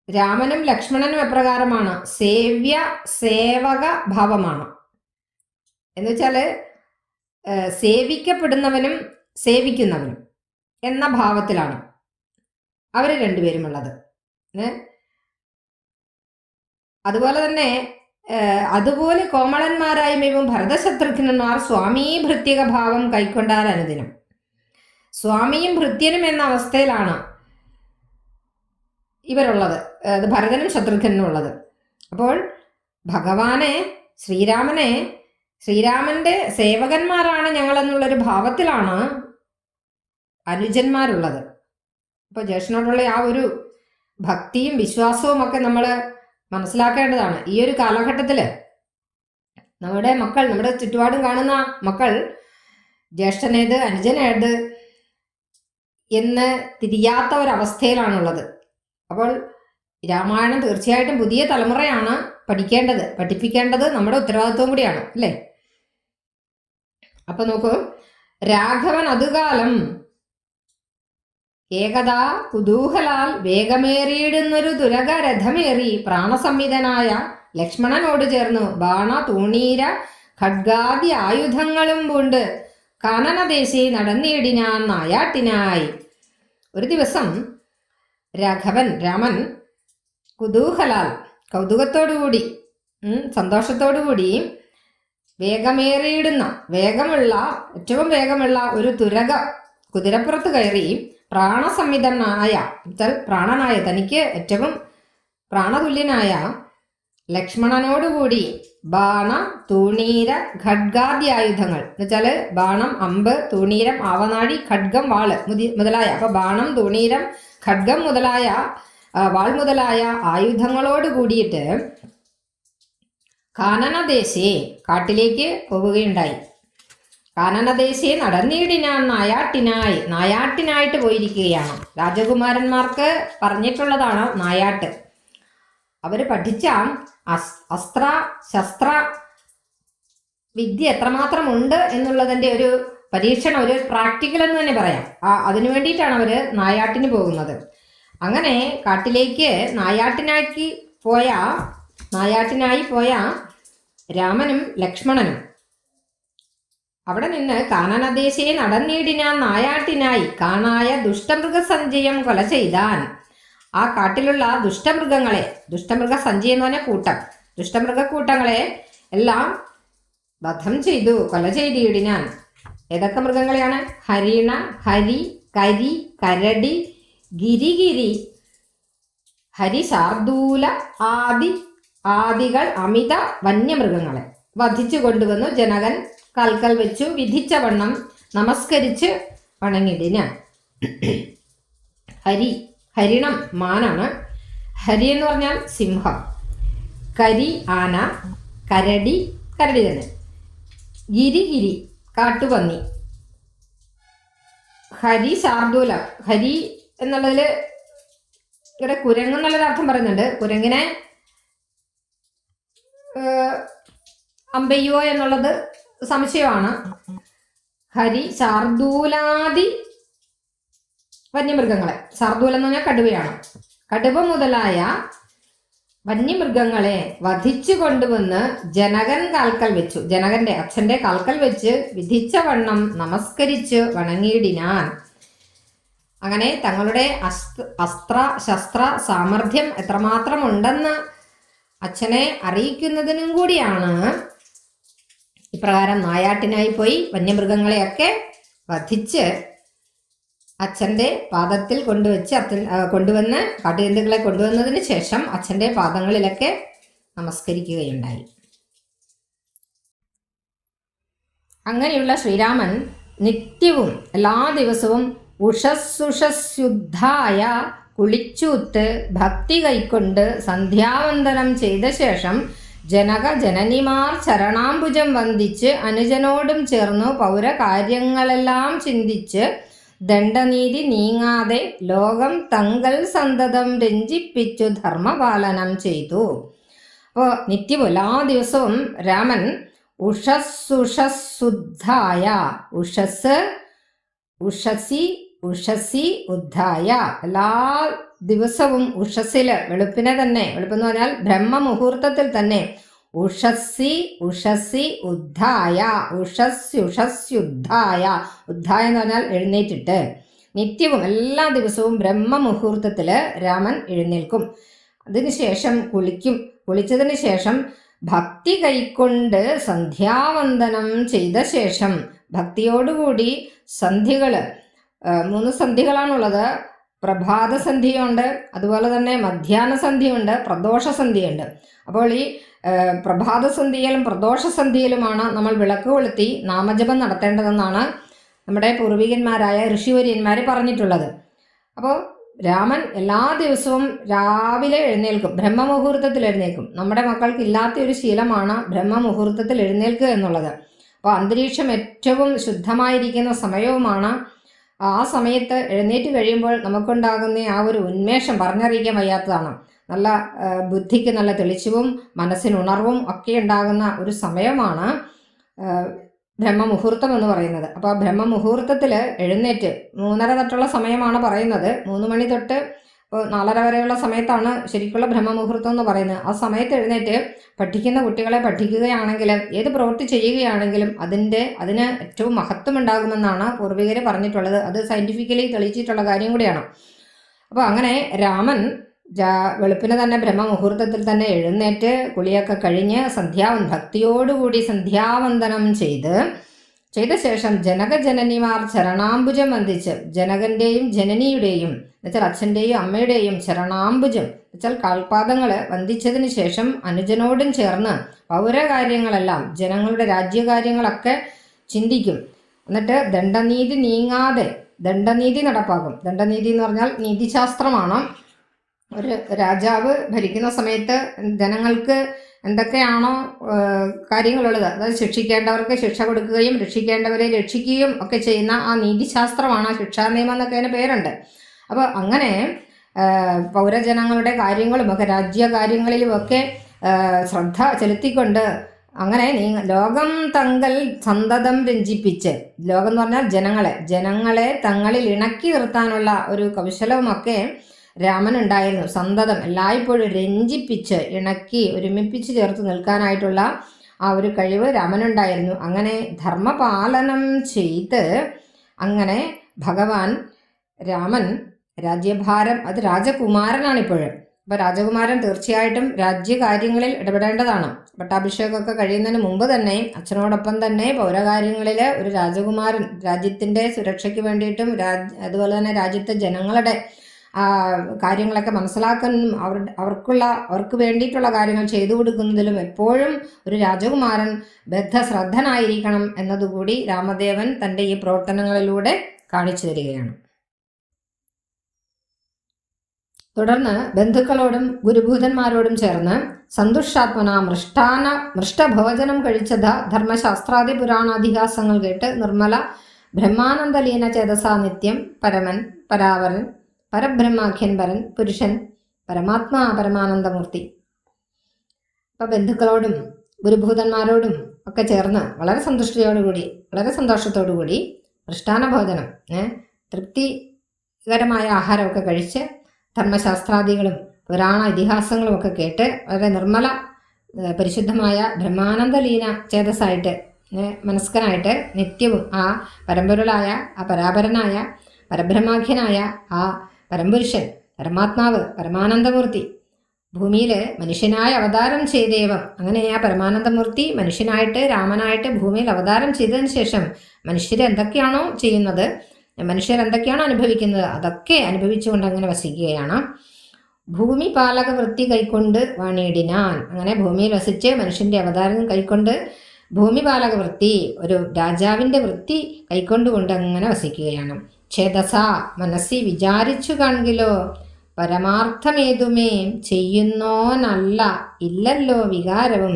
രാമനും ലക്ഷ്മണനും എപ്രകാരമാണ്? സേവ്യ സേവക ഭാവമാണ്. എന്ന് വെച്ചാല് സേവിക്കപ്പെടുന്നവനും സേവിക്കുന്നവനും എന്ന ഭാവത്തിലാണ് അവർ രണ്ടുപേരുമുള്ളത്. അതുപോലെ തന്നെ അതുപോലെ കോമളന്മാരായ്മയും ഭരതശത്രുഘ്നന്മാർ സ്വാമീ ഭൃത്യക ഭാവം കൈക്കൊണ്ടാൽ അനുദിനം. സ്വാമിയും ഭൃത്യനും എന്ന അവസ്ഥയിലാണ് ഇവരുള്ളത്, അത് ഭരതനും ശത്രുഘ്നും ഉള്ളത്. അപ്പോൾ ഭഗവാനെ, ശ്രീരാമന്റെ സേവകന്മാരാണ് ഞങ്ങളെന്നുള്ളൊരു ഭാവത്തിലാണ് അനുജന്മാരുള്ളത്. അപ്പോൾ ജ്യേഷ്ഠനോടുള്ള ആ ഒരു ഭക്തിയും വിശ്വാസവും ഒക്കെ നമ്മൾ മനസ്സിലാക്കേണ്ടതാണ്. ഈ ഒരു കാലഘട്ടത്തിൽ നമ്മുടെ മക്കൾ, നമ്മുടെ ചുറ്റുപാടും കാണുന്ന മക്കൾ ജ്യേഷ്ഠനേത് അനുജനേത് എന്ന് തിരിയാത്ത ഒരവസ്ഥയിലാണുള്ളത്. അപ്പോൾ രാമായണം തീർച്ചയായിട്ടും പുതിയ തലമുറയാണ് പഠിക്കേണ്ടത്, പഠിപ്പിക്കേണ്ടത് നമ്മുടെ ഉത്തരവാദിത്വം കൂടിയാണ്, അല്ലേ? അപ്പൊ നോക്കൂ, രാഘവൻ അതുകാലം ഏകദാ കുതൂഹലാൽ വേഗമേറിയിടുന്നൊരു തുരകരഥമേറി പ്രാണസംവിധനായ ലക്ഷ്മണനോട് ചേർന്നു ബാണ തൂണീര ഖഡ്ഗാദി ആയുധങ്ങളും പൂണ്ട് കാനനദേശി നടന്നിടിനാൻ നായാട്ടിനായി. ഒരു ദിവസം രാമൻ കുതൂഹലാൽ, കൗതുകത്തോടുകൂടി, സന്തോഷത്തോടുകൂടി വേഗമേറിയിടുന്ന, ഏറ്റവും വേഗമുള്ള ഒരു തുരക കുതിരപ്പുറത്ത് കയറി പ്രാണസംവിധനായ, പ്രാണനായ, തനിക്ക് ഏറ്റവും പ്രാണതുല്യനായ ലക്ഷ്മണനോടുകൂടി ബാണ തൂണീര ഖഡ്ഗാദി ആയുധങ്ങൾ എന്ന് വെച്ചാൽ ബാണം, അമ്പ്, തൂണീരം, ആവനാഴി, ഖഡ്ഗം, വാള് മുതലായ, അപ്പൊ ബാണം, തൂണീരം, ഖഡ്ഗം മുതലായ വാൾ മുതലായ ആയുധങ്ങളോട് കൂടിയിട്ട് കാനനദേശേ കാട്ടിലേക്ക് പോവുകയുണ്ടായി. കാനനദേശേ നടന്നിടിനാൻ നായാട്ടിനായിട്ട് പോയിരിക്കുകയാണ്. രാജകുമാരന്മാർക്ക് പറഞ്ഞിട്ടുള്ളതാണ് നായാട്ട്. അവർ പഠിച്ച അസ്ത്ര ശസ്ത്ര വിദ്യ എത്രമാത്രം ഉണ്ട് എന്നുള്ളതിൻ്റെ ഒരു പരീക്ഷണം, ഒരു പ്രാക്ടിക്കൽ എന്ന് തന്നെ പറയാം. അതിനു വേണ്ടിയിട്ടാണ് അവർ നായാട്ടിന് പോകുന്നത്. അങ്ങനെ കാട്ടിലേക്ക് നായാട്ടിനായി പോയ രാമനും ലക്ഷ്മണനും അവിടെ നിന്ന് കാനനദേശയെ നടന്നിടിനാൻ നായാട്ടിനായി കാണായ ദുഷ്ടമൃഗസഞ്ചയം കൊല ചെയ്താൻ. ആ കാട്ടിലുള്ള ദുഷ്ടമൃഗ സഞ്ചയം എന്ന് പറഞ്ഞാൽ കൂട്ടം, ദുഷ്ടമൃഗക്കൂട്ടങ്ങളെ എല്ലാം വധം ചെയ്തു, കൊല ചെയ്തിടിനാൻ. ഏതൊക്കെ മൃഗങ്ങളെയാണ്? ഹരിണ, ഹരി, കരി, കരടി, ഗിരിഗിരി, ഹരി, ശാർദൂല ആദികൾ അമിത വന്യമൃഗങ്ങളെ വധിച്ചു കൊണ്ടുവന്നു ജനകൻ കാൽക്കൽ വെച്ചു വിധിച്ച വണ്ണം നമസ്കരിച്ച് വണങ്ങിടിനാൻ. ഹരിണം മാനാണ്. ഹരി എന്ന് പറഞ്ഞാൽ സിംഹം, കരി ആന, കരടി തന്നെ, ഗിരി കാട്ടുപന്നി, ഹരി ശാർദൂല. ഹരി എന്നുള്ളതിൽ ഇവിടെ കുരങ്ങ് എന്നുള്ളൊരു അർത്ഥം പറയുന്നുണ്ട്. കുരങ്ങിനെ അമ്പയ്യോ എന്നുള്ളത് സംശയമാണ്. ഹരി ശാർദൂലാദി വന്യമൃഗങ്ങളെ, ശാർദൂലം എന്ന് പറഞ്ഞാൽ കടുവയാണ്, കടുവ മുതലായ വന്യമൃഗങ്ങളെ വധിച്ചു കൊണ്ടുവന്ന് ജനകൻ കാൽക്കൽ വെച്ചു, ജനകന്റെ അച്ഛന്റെ കാൽക്കൽ വെച്ച് വിധിച്ച വണ്ണം നമസ്കരിച്ച് വണങ്ങിയിടിനാൻ. അങ്ങനെ തങ്ങളുടെ അസ്ത്ര ശസ്ത്ര സാമർഥ്യം എത്രമാത്രം ഉണ്ടെന്ന് അച്ഛനെ അറിയിക്കുന്നതിനും കൂടിയാണ് ഇപ്രകാരം നായാട്ടിനായി പോയി വന്യമൃഗങ്ങളെയൊക്കെ വധിച്ച് അച്ഛൻ്റെ പാദത്തിൽ കൊണ്ടുവന്ന് കാട്ടുജന്തുക്കളെ കൊണ്ടുവന്നതിന് ശേഷം അച്ഛൻ്റെ പാദങ്ങളിലൊക്കെ നമസ്കരിക്കുകയുണ്ടായി. അങ്ങനെയുള്ള ശ്രീരാമൻ നിത്യവും എല്ലാ ദിവസവും ഉഷസ്സുഷസ്യുദ്ധായ കുളിച്ചൂത്ത് ഭക്തി കൈക്കൊണ്ട് സന്ധ്യാവന്ദനം ചെയ്ത ശേഷം ജനനിമാർ ചരണാംബുജം വന്ദിച്ച് അനുജനോടും ചേർന്നു പൗരകാര്യങ്ങളെല്ലാം ചിന്തിച്ച് ദണ്ഡനീതി നീങ്ങാതെ ലോകം തങ്കൽ സന്തതം രഞ്ജിപ്പിച്ചു ധർമ്മപാലനം ചെയ്തു. അപ്പോൾ നിത്യവും എല്ലാ ദിവസവും രാമൻ ഉഷസ്സുഷസ്സുദ്ധായ, ഉഷസി ഉദ്ധായ, എല്ലാ ദിവസവും ഉഷസ്സില് വെളുപ്പിനെ തന്നെ, വെളുപ്പെന്ന് പറഞ്ഞാൽ ബ്രഹ്മമുഹൂർത്തത്തിൽ തന്നെ ഉഷസി ഉദ്ധായ, ഉഷസ്യുദ്ധായ, ഉദ്ധായ എന്ന് പറഞ്ഞാൽ എഴുന്നേറ്റിട്ട് നിത്യവും എല്ലാ ദിവസവും ബ്രഹ്മമുഹൂർത്തത്തിൽ രാമൻ എഴുന്നേൽക്കും. അതിനുശേഷം കുളിച്ചതിന് ശേഷം ഭക്തി കൈക്കൊണ്ട് സന്ധ്യാവന്ദനം ചെയ്ത ശേഷം ഭക്തിയോടുകൂടി സന്ധികൾ 3 സന്ധികളാണുള്ളത്. പ്രഭാത സന്ധിയുണ്ട്, അതുപോലെ തന്നെ മധ്യാഹ്ന സന്ധിയുണ്ട്, പ്രദോഷ സന്ധിയുണ്ട്. അപ്പോൾ ഈ പ്രഭാത സന്ധിയിലും പ്രദോഷ സന്ധിയിലുമാണ് നമ്മൾ വിളക്ക് കൊളുത്തി നാമജപം നടത്തേണ്ടതെന്നാണ് നമ്മുടെ പൂർവികന്മാരായ ഋഷിവര്യന്മാർ പറഞ്ഞിട്ടുള്ളത്. അപ്പോൾ രാമൻ എല്ലാ ദിവസവും രാവിലെ എഴുന്നേൽക്കും, ബ്രഹ്മമുഹൂർത്തത്തിൽ എഴുന്നേൽക്കും. നമ്മുടെ മക്കൾക്ക് ഇല്ലാത്ത ഒരു ശീലമാണ് ബ്രഹ്മമുഹൂർത്തത്തിൽ എഴുന്നേൽക്കുക എന്നുള്ളത്. അപ്പോൾ അന്തരീക്ഷം ഏറ്റവും ശുദ്ധമായിരിക്കുന്ന സമയവുമാണ്. ആ സമയത്ത് എഴുന്നേറ്റ് കഴിയുമ്പോൾ നമുക്കുണ്ടാകുന്ന ആ ഒരു ഉന്മേഷം പറഞ്ഞറിയിക്കാൻ വയ്യാത്തതാണ്. നല്ല ബുദ്ധിക്ക് നല്ല തെളിച്ചവും മനസ്സിനുണർവും ഒക്കെ ഉണ്ടാകുന്ന ഒരു സമയമാണ് ബ്രഹ്മമുഹൂർത്തം എന്ന് പറയുന്നത്. അപ്പോൾ ബ്രഹ്മമുഹൂർത്തത്തിൽ എഴുന്നേറ്റ് 3:30 തൊട്ടുള്ള സമയമാണ് പറയുന്നത്. 3 മണി തൊട്ട് 4:30 വരെയുള്ള സമയത്താണ് ശരിക്കുള്ള ബ്രഹ്മമുഹൂർത്തം എന്ന് പറയുന്നത്. ആ സമയത്ത് എഴുന്നേറ്റ് പഠിക്കുന്ന കുട്ടികളെ പഠിക്കുകയാണെങ്കിലും ഏത് പ്രവൃത്തി ചെയ്യുകയാണെങ്കിലും അതിന് ഏറ്റവും മഹത്വം ഉണ്ടാകുമെന്നാണ് പൂർവികർ പറഞ്ഞിട്ടുള്ളത്. അത് സയൻറ്റിഫിക്കലി തെളിയിച്ചിട്ടുള്ള കാര്യം കൂടിയാണ്. അപ്പോൾ അങ്ങനെ രാമൻ വെളുപ്പിന് തന്നെ ബ്രഹ്മമുഹൂർത്തത്തിൽ തന്നെ എഴുന്നേറ്റ് കുളിയൊക്കെ കഴിഞ്ഞ് ഭക്തിയോടുകൂടി സന്ധ്യാവന്ദനം ചെയ്ത് ചെയ്ത ശേഷം ജനകജനനിമാർ ചരണാംബുജം വന്ദിച്ച് ജനകന്റെയും ജനനിയുടെയും എന്നുവെച്ചാൽ അച്ഛൻ്റെയും അമ്മയുടെയും ചരണാംബുജം എന്നുവെച്ചാൽ കാൽപാദങ്ങൾ വന്ദിച്ചതിന് ശേഷം അനുജനോടും ചേർന്ന് പൗരകാര്യങ്ങളെല്ലാം ജനങ്ങളുടെ രാജ്യകാര്യങ്ങളൊക്കെ ചിന്തിക്കും. എന്നിട്ട് ദണ്ഡനീതി നീങ്ങാതെ ദണ്ഡനീതി നടപ്പാക്കും. ദണ്ഡനീതി എന്ന് പറഞ്ഞാൽ നീതിശാസ്ത്രമാണ്. ഒരു രാജാവ് ഭരിക്കുന്ന സമയത്ത് ജനങ്ങൾക്ക് എന്തൊക്കെയാണോ കാര്യങ്ങളുള്ളത്, അതായത് ശിക്ഷിക്കേണ്ടവർക്ക് ശിക്ഷ കൊടുക്കുകയും രക്ഷിക്കേണ്ടവരെ രക്ഷിക്കുകയും ഒക്കെ ചെയ്യുന്ന ആ നീതിശാസ്ത്രമാണ്, ശിക്ഷാ നിയമം എന്നൊക്കെ അതിന് പേരുണ്ട്. അപ്പോൾ അങ്ങനെ പൗരജനങ്ങളുടെ കാര്യങ്ങളുമൊക്കെ രാജ്യകാര്യങ്ങളിലുമൊക്കെ ശ്രദ്ധ ചെലുത്തിക്കൊണ്ട് അങ്ങനെ ലോകം തങ്ങൾ സന്തതം രഞ്ജിപ്പിച്ച്, ലോകം എന്ന് പറഞ്ഞാൽ ജനങ്ങളെ തങ്ങളിൽ ഇണക്കി നിർത്താനുള്ള ഒരു കൗശലവുമൊക്കെ രാമനുണ്ടായിരുന്നു. സന്തതം എല്ലായ്പ്പോഴും രഞ്ജിപ്പിച്ച് ഇണക്കി ഒരുമിപ്പിച്ച് ചേർത്ത് നിൽക്കാനായിട്ടുള്ള ആ ഒരു കഴിവ് രാമനുണ്ടായിരുന്നു. അങ്ങനെ ധർമ്മപാലനം ചെയ്ത് അങ്ങനെ ഭഗവാൻ രാമൻ രാജ്യഭാരം, അത് രാജകുമാരനാണിപ്പോഴും. അപ്പോൾ രാജകുമാരൻ തീർച്ചയായിട്ടും രാജ്യകാര്യങ്ങളിൽ ഇടപെടേണ്ടതാണ്. പട്ടാഭിഷേകമൊക്കെ കഴിയുന്നതിന് മുമ്പ് തന്നെ അച്ഛനോടൊപ്പം തന്നെ പൗരകാര്യങ്ങളിൽ ഒരു രാജകുമാരൻ രാജ്യത്തിൻ്റെ സുരക്ഷയ്ക്ക് വേണ്ടിയിട്ടും അതുപോലെ തന്നെ രാജ്യത്തെ ജനങ്ങളുടെ കാര്യങ്ങളൊക്കെ മനസ്സിലാക്കാനും അവർക്ക് വേണ്ടിയിട്ടുള്ള കാര്യങ്ങൾ ചെയ്തു കൊടുക്കുന്നതിലും എപ്പോഴും ഒരു രാജകുമാരൻ ബദ്ധശ്രദ്ധനായിരിക്കണം എന്നതുകൂടി രാമദേവൻ തൻ്റെ ഈ പ്രവർത്തനങ്ങളിലൂടെ കാണിച്ചു തരികയാണ്. തുടർന്ന് ബന്ധുക്കളോടും ഗുരുഭൂതന്മാരോടും ചേർന്ന് സന്തുഷ്ടാത്മന മൃഷ്ടഭോജനം കഴിച്ചത ധർമ്മശാസ്ത്രാദി പുരാണാധികാസങ്ങൾ കേട്ട് നിർമ്മല ബ്രഹ്മാനന്ദലീന ചേതസാ നിത്യം പരമൻ പരാവരൻ പരബ്രഹ്മാഖ്യൻ പരൻ പുരുഷൻ പരമാത്മാ പരമാനന്ദമൂർത്തി. അപ്പോൾ ബന്ധുക്കളോടും ഗുരുഭൂതന്മാരോടും ഒക്കെ ചേർന്ന് വളരെ സന്തുഷ്ടിയോടുകൂടി വളരെ സന്തോഷത്തോടുകൂടി മൃഷ്ടാന ഭോജനം തൃപ്തികരമായ ആഹാരമൊക്കെ കഴിച്ച് ധർമ്മശാസ്ത്രാദികളും പുരാണ ഇതിഹാസങ്ങളും ഒക്കെ കേട്ട് വളരെ നിർമ്മല പരിശുദ്ധമായ ബ്രഹ്മാനന്ദലീന ചേതസ്സായിട്ട് മനസ്കനായിട്ട് നിത്യവും ആ പരമ്പൊരുളായ ആ പരാപരനായ പരബ്രഹ്മാഖ്യനായ ആ പരമ്പുരുഷൻ പരമാത്മാവ് പരമാനന്ദമൂർത്തി ഭൂമിയിൽ മനുഷ്യനായി അവതാരം ചെയ്തേവം, അങ്ങനെ ആ പരമാനന്ദമൂർത്തി മനുഷ്യനായിട്ട് രാമനായിട്ട് ഭൂമിയിൽ അവതാരം ചെയ്തതിന് ശേഷം മനുഷ്യരെന്തൊക്കെയാണോ ചെയ്യുന്നത്, മനുഷ്യരെന്തൊക്കെയാണോ അനുഭവിക്കുന്നത് അതൊക്കെ അനുഭവിച്ചുകൊണ്ട് അങ്ങനെ വസിക്കുകയാണ്. ഭൂമി പാലക വൃത്തി കൈക്കൊണ്ട് വാണിയിടിനാൻ, അങ്ങനെ ഭൂമിയിൽ വസിച്ച് മനുഷ്യൻ്റെ അവതാരം കൈക്കൊണ്ട് ഭൂമി പാലക വൃത്തി, ഒരു രാജാവിൻ്റെ വൃത്തി കൈക്കൊണ്ടുകൊണ്ട് അങ്ങനെ വസിക്കുകയാണ്. ഛേദസ മനസ്സി വിചാരിച്ചു കാൺകിലോ പരമാർത്ഥമേതുമേ ചെയ്യുന്നോനല്ല ഇല്ലല്ലോ വികാരവും.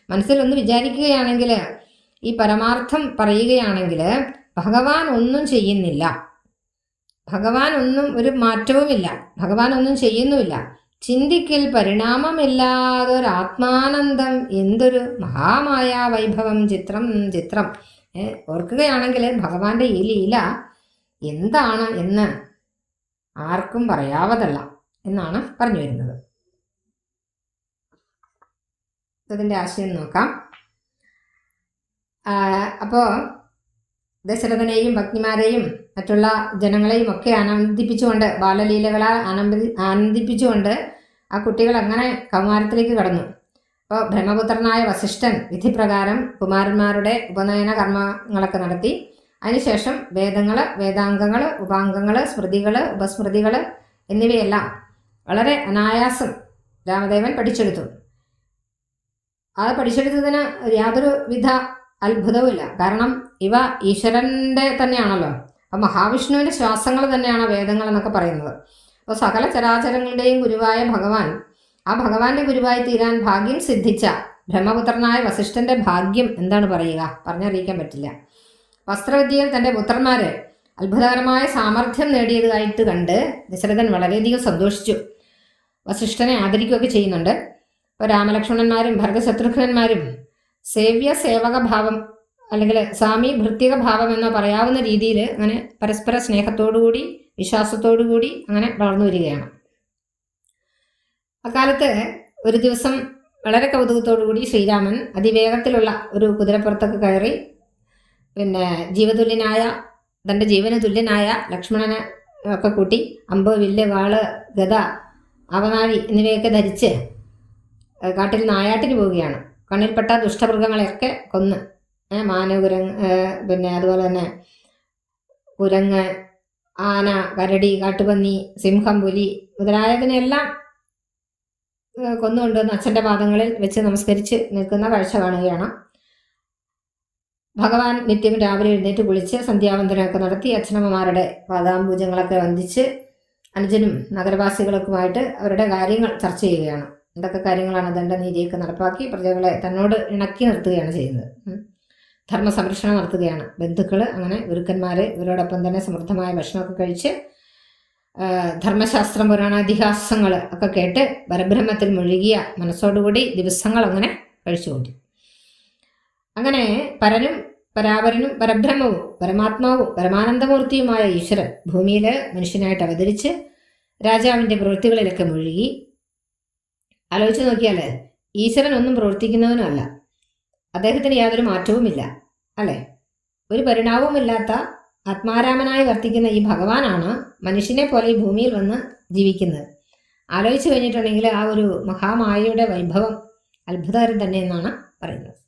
മനസ്സിലൊന്ന് വിചാരിക്കുകയാണെങ്കിൽ, ഈ പരമാർത്ഥം പറയുകയാണെങ്കിൽ ഭഗവാൻ ഒന്നും ചെയ്യുന്നില്ല, ഭഗവാൻ ഒന്നും ഒരു മാറ്റവുമില്ല, ഭഗവാൻ ഒന്നും ചെയ്യുന്നുമില്ല. ചിന്തിക്കൽ പരിണാമമില്ലാതൊരാത്മാനന്ദം, എന്തൊരു മഹാമായ വൈഭവം, ചിത്രം ചിത്രം. ഓർക്കുകയാണെങ്കിൽ ഭഗവാന്റെ ഈ ലീല എന്താണ് എന്ന് ആർക്കും പറയാവതല്ല എന്നാണ് പറഞ്ഞു വരുന്നത്. അതിൻ്റെ ആശയം നോക്കാം. അപ്പോൾ ദശരഥനെയും ഭഗ്നിമാരെയും മറ്റുള്ള ജനങ്ങളെയും ഒക്കെ ആനന്ദിപ്പിച്ചുകൊണ്ട്, ബാലലീലകളാൽ ആനന്ദിപ്പിച്ചുകൊണ്ട് ആ കുട്ടികൾ അങ്ങനെ കൗമാരത്തിലേക്ക് കടന്നു. അപ്പോൾ ബ്രഹ്മപുത്രനായ വസിഷ്ഠൻ വിധിപ്രകാരം കുമാരന്മാരുടെ ഉപനയന കർമ്മങ്ങളൊക്കെ നടത്തി. അതിനുശേഷം വേദങ്ങൾ, വേദാംഗങ്ങൾ, ഉപാംഗങ്ങൾ, സ്മൃതികൾ, ഉപസ്മൃതികൾ എന്നിവയെല്ലാം വളരെ അനായാസം രാമദേവൻ പഠിച്ചെടുത്തു. അത് പഠിച്ചെടുത്തതിന് യാതൊരു വിധ അത്ഭുതവുമില്ല. കാരണം ഇവ ഈശ്വരൻ്റെ തന്നെയാണല്ലോ. അപ്പം മഹാവിഷ്ണുവിൻ്റെ ശ്വാസങ്ങൾ തന്നെയാണ് വേദങ്ങൾ എന്നൊക്കെ പറയുന്നത്. അപ്പോൾ സകല ചരാചരങ്ങളുടെയും ഗുരുവായ ഭഗവാൻ, ആ ഭഗവാന്റെ ഗുരുവായി തീരാൻ ഭാഗ്യം സിദ്ധിച്ച ബ്രഹ്മപുത്രനായ വസിഷ്ഠൻ്റെ ഭാഗ്യം എന്താണ് പറയുക, പറഞ്ഞറിയിക്കാൻ പറ്റില്ല. വസ്ത്രവിദ്യയിൽ തൻ്റെ പുത്രന്മാരെ അത്ഭുതകരമായ സാമർഥ്യം നേടിയതായിട്ട് കണ്ട് ദശരഥൻ വളരെയധികം സന്തോഷിച്ചു. വസിഷ്ഠനെ ആദരിക്കുകയൊക്കെ ചെയ്യുന്നുണ്ട്. ഇപ്പോൾ രാമലക്ഷ്മണന്മാരും ഭരതശത്രുഘ്നന്മാരും സേവ്യ സേവക ഭാവം അല്ലെങ്കിൽ സ്വാമി ഭൃത്യക ഭാവം എന്ന് പറയാവുന്ന രീതിയിൽ അങ്ങനെ പരസ്പര സ്നേഹത്തോടുകൂടി വിശ്വാസത്തോടുകൂടി അങ്ങനെ വളർന്നു വരികയാണ്. അക്കാലത്ത് ഒരു ദിവസം വളരെ കൗതുകത്തോടുകൂടി ശ്രീരാമൻ അതിവേഗത്തിലുള്ള ഒരു കുതിരപ്പുറത്തൊക്കെ കയറി തൻ്റെ ജീവന് തുല്യനായ ലക്ഷ്മണനെ ഒക്കെ കൂട്ടി അമ്പ്, വില്ല്, വാള്, ഗദ, അവനാഴി എന്നിവയൊക്കെ ധരിച്ച് കാട്ടിൽ നായാട്ടിന് പോവുകയാണ്. കണ്ണിൽപ്പെട്ട ദുഷ്ടമൃഗങ്ങളെയൊക്കെ കൊന്ന് മാന്, പിന്നെ അതുപോലെ തന്നെ കുരങ്ങ്, ആന, കരടി, കാട്ടുപന്നി, സിംഹം, പുലി മുതലായതിനെല്ലാം കൊന്നുകൊണ്ടുവന്ന് അച്ഛൻ്റെ പാദങ്ങളിൽ വെച്ച് നമസ്കരിച്ച് നിൽക്കുന്ന കാഴ്ച കാണുകയാണ്. ഭഗവാൻ നിത്യം രാവിലെ എഴുന്നേറ്റ് കുളിച്ച് സന്ധ്യാവന്തനമൊക്കെ നടത്തി അച്ഛനമ്മമാരുടെ പാദാംബൂജങ്ങളൊക്കെ വന്ദിച്ച് അനുജനും നഗരവാസികൾക്കുമായിട്ട് അവരുടെ കാര്യങ്ങൾ ചർച്ച ചെയ്യുകയാണ്. എന്തൊക്കെ കാര്യങ്ങളാണ് ദണ്ഡനീതിയൊക്കെ നടപ്പാക്കി പ്രജകളെ തന്നോട് ഇണക്കി നിർത്തുകയാണ് ചെയ്യുന്നത്. ധർമ്മ സംരക്ഷണം നടത്തുകയാണ്. ബന്ധുക്കൾ, അങ്ങനെ ഗുരുക്കന്മാർ ഇവരോടൊപ്പം തന്നെ സമൃദ്ധമായ ഭക്ഷണമൊക്കെ കഴിച്ച് ധർമ്മശാസ്ത്രം, പുരാണാതിഹാസങ്ങൾ ഒക്കെ കേട്ട് പരബ്രഹ്മത്തിൽ മുഴുകിയ മനസ്സോടുകൂടി ദിവസങ്ങൾ അങ്ങനെ കഴിച്ചുകൊണ്ട് അങ്ങനെ പരനും പരാപരനും പരബ്രഹ്മവും പരമാത്മാവും പരമാനന്ദമൂർത്തിയുമായ ഈശ്വരൻ ഭൂമിയിൽ മനുഷ്യനായിട്ട് അവതരിച്ച് രാജാവിൻ്റെ പ്രവൃത്തികളിലൊക്കെ മുഴുകി. ആലോചിച്ച് നോക്കിയാൽ ഈശ്വരൻ ഒന്നും പ്രവർത്തിക്കുന്നവനുമല്ല, അദ്ദേഹത്തിന് യാതൊരു മാറ്റവുമില്ല, അല്ലേ? ഒരു പരിണാമവുമില്ലാത്ത ആത്മാരാമനായി വർത്തിക്കുന്ന ഈ ഭഗവാനാണ് മനുഷ്യനെ പോലെ ഈ ഭൂമിയിൽ വന്ന് ജീവിക്കുന്നത്. ആലോചിച്ച് കഴിഞ്ഞിട്ടുണ്ടെങ്കിൽ ആ ഒരു മഹാമായയുടെ വൈഭവം അത്ഭുതകരം തന്നെ എന്നാണ് പറയുന്നത്.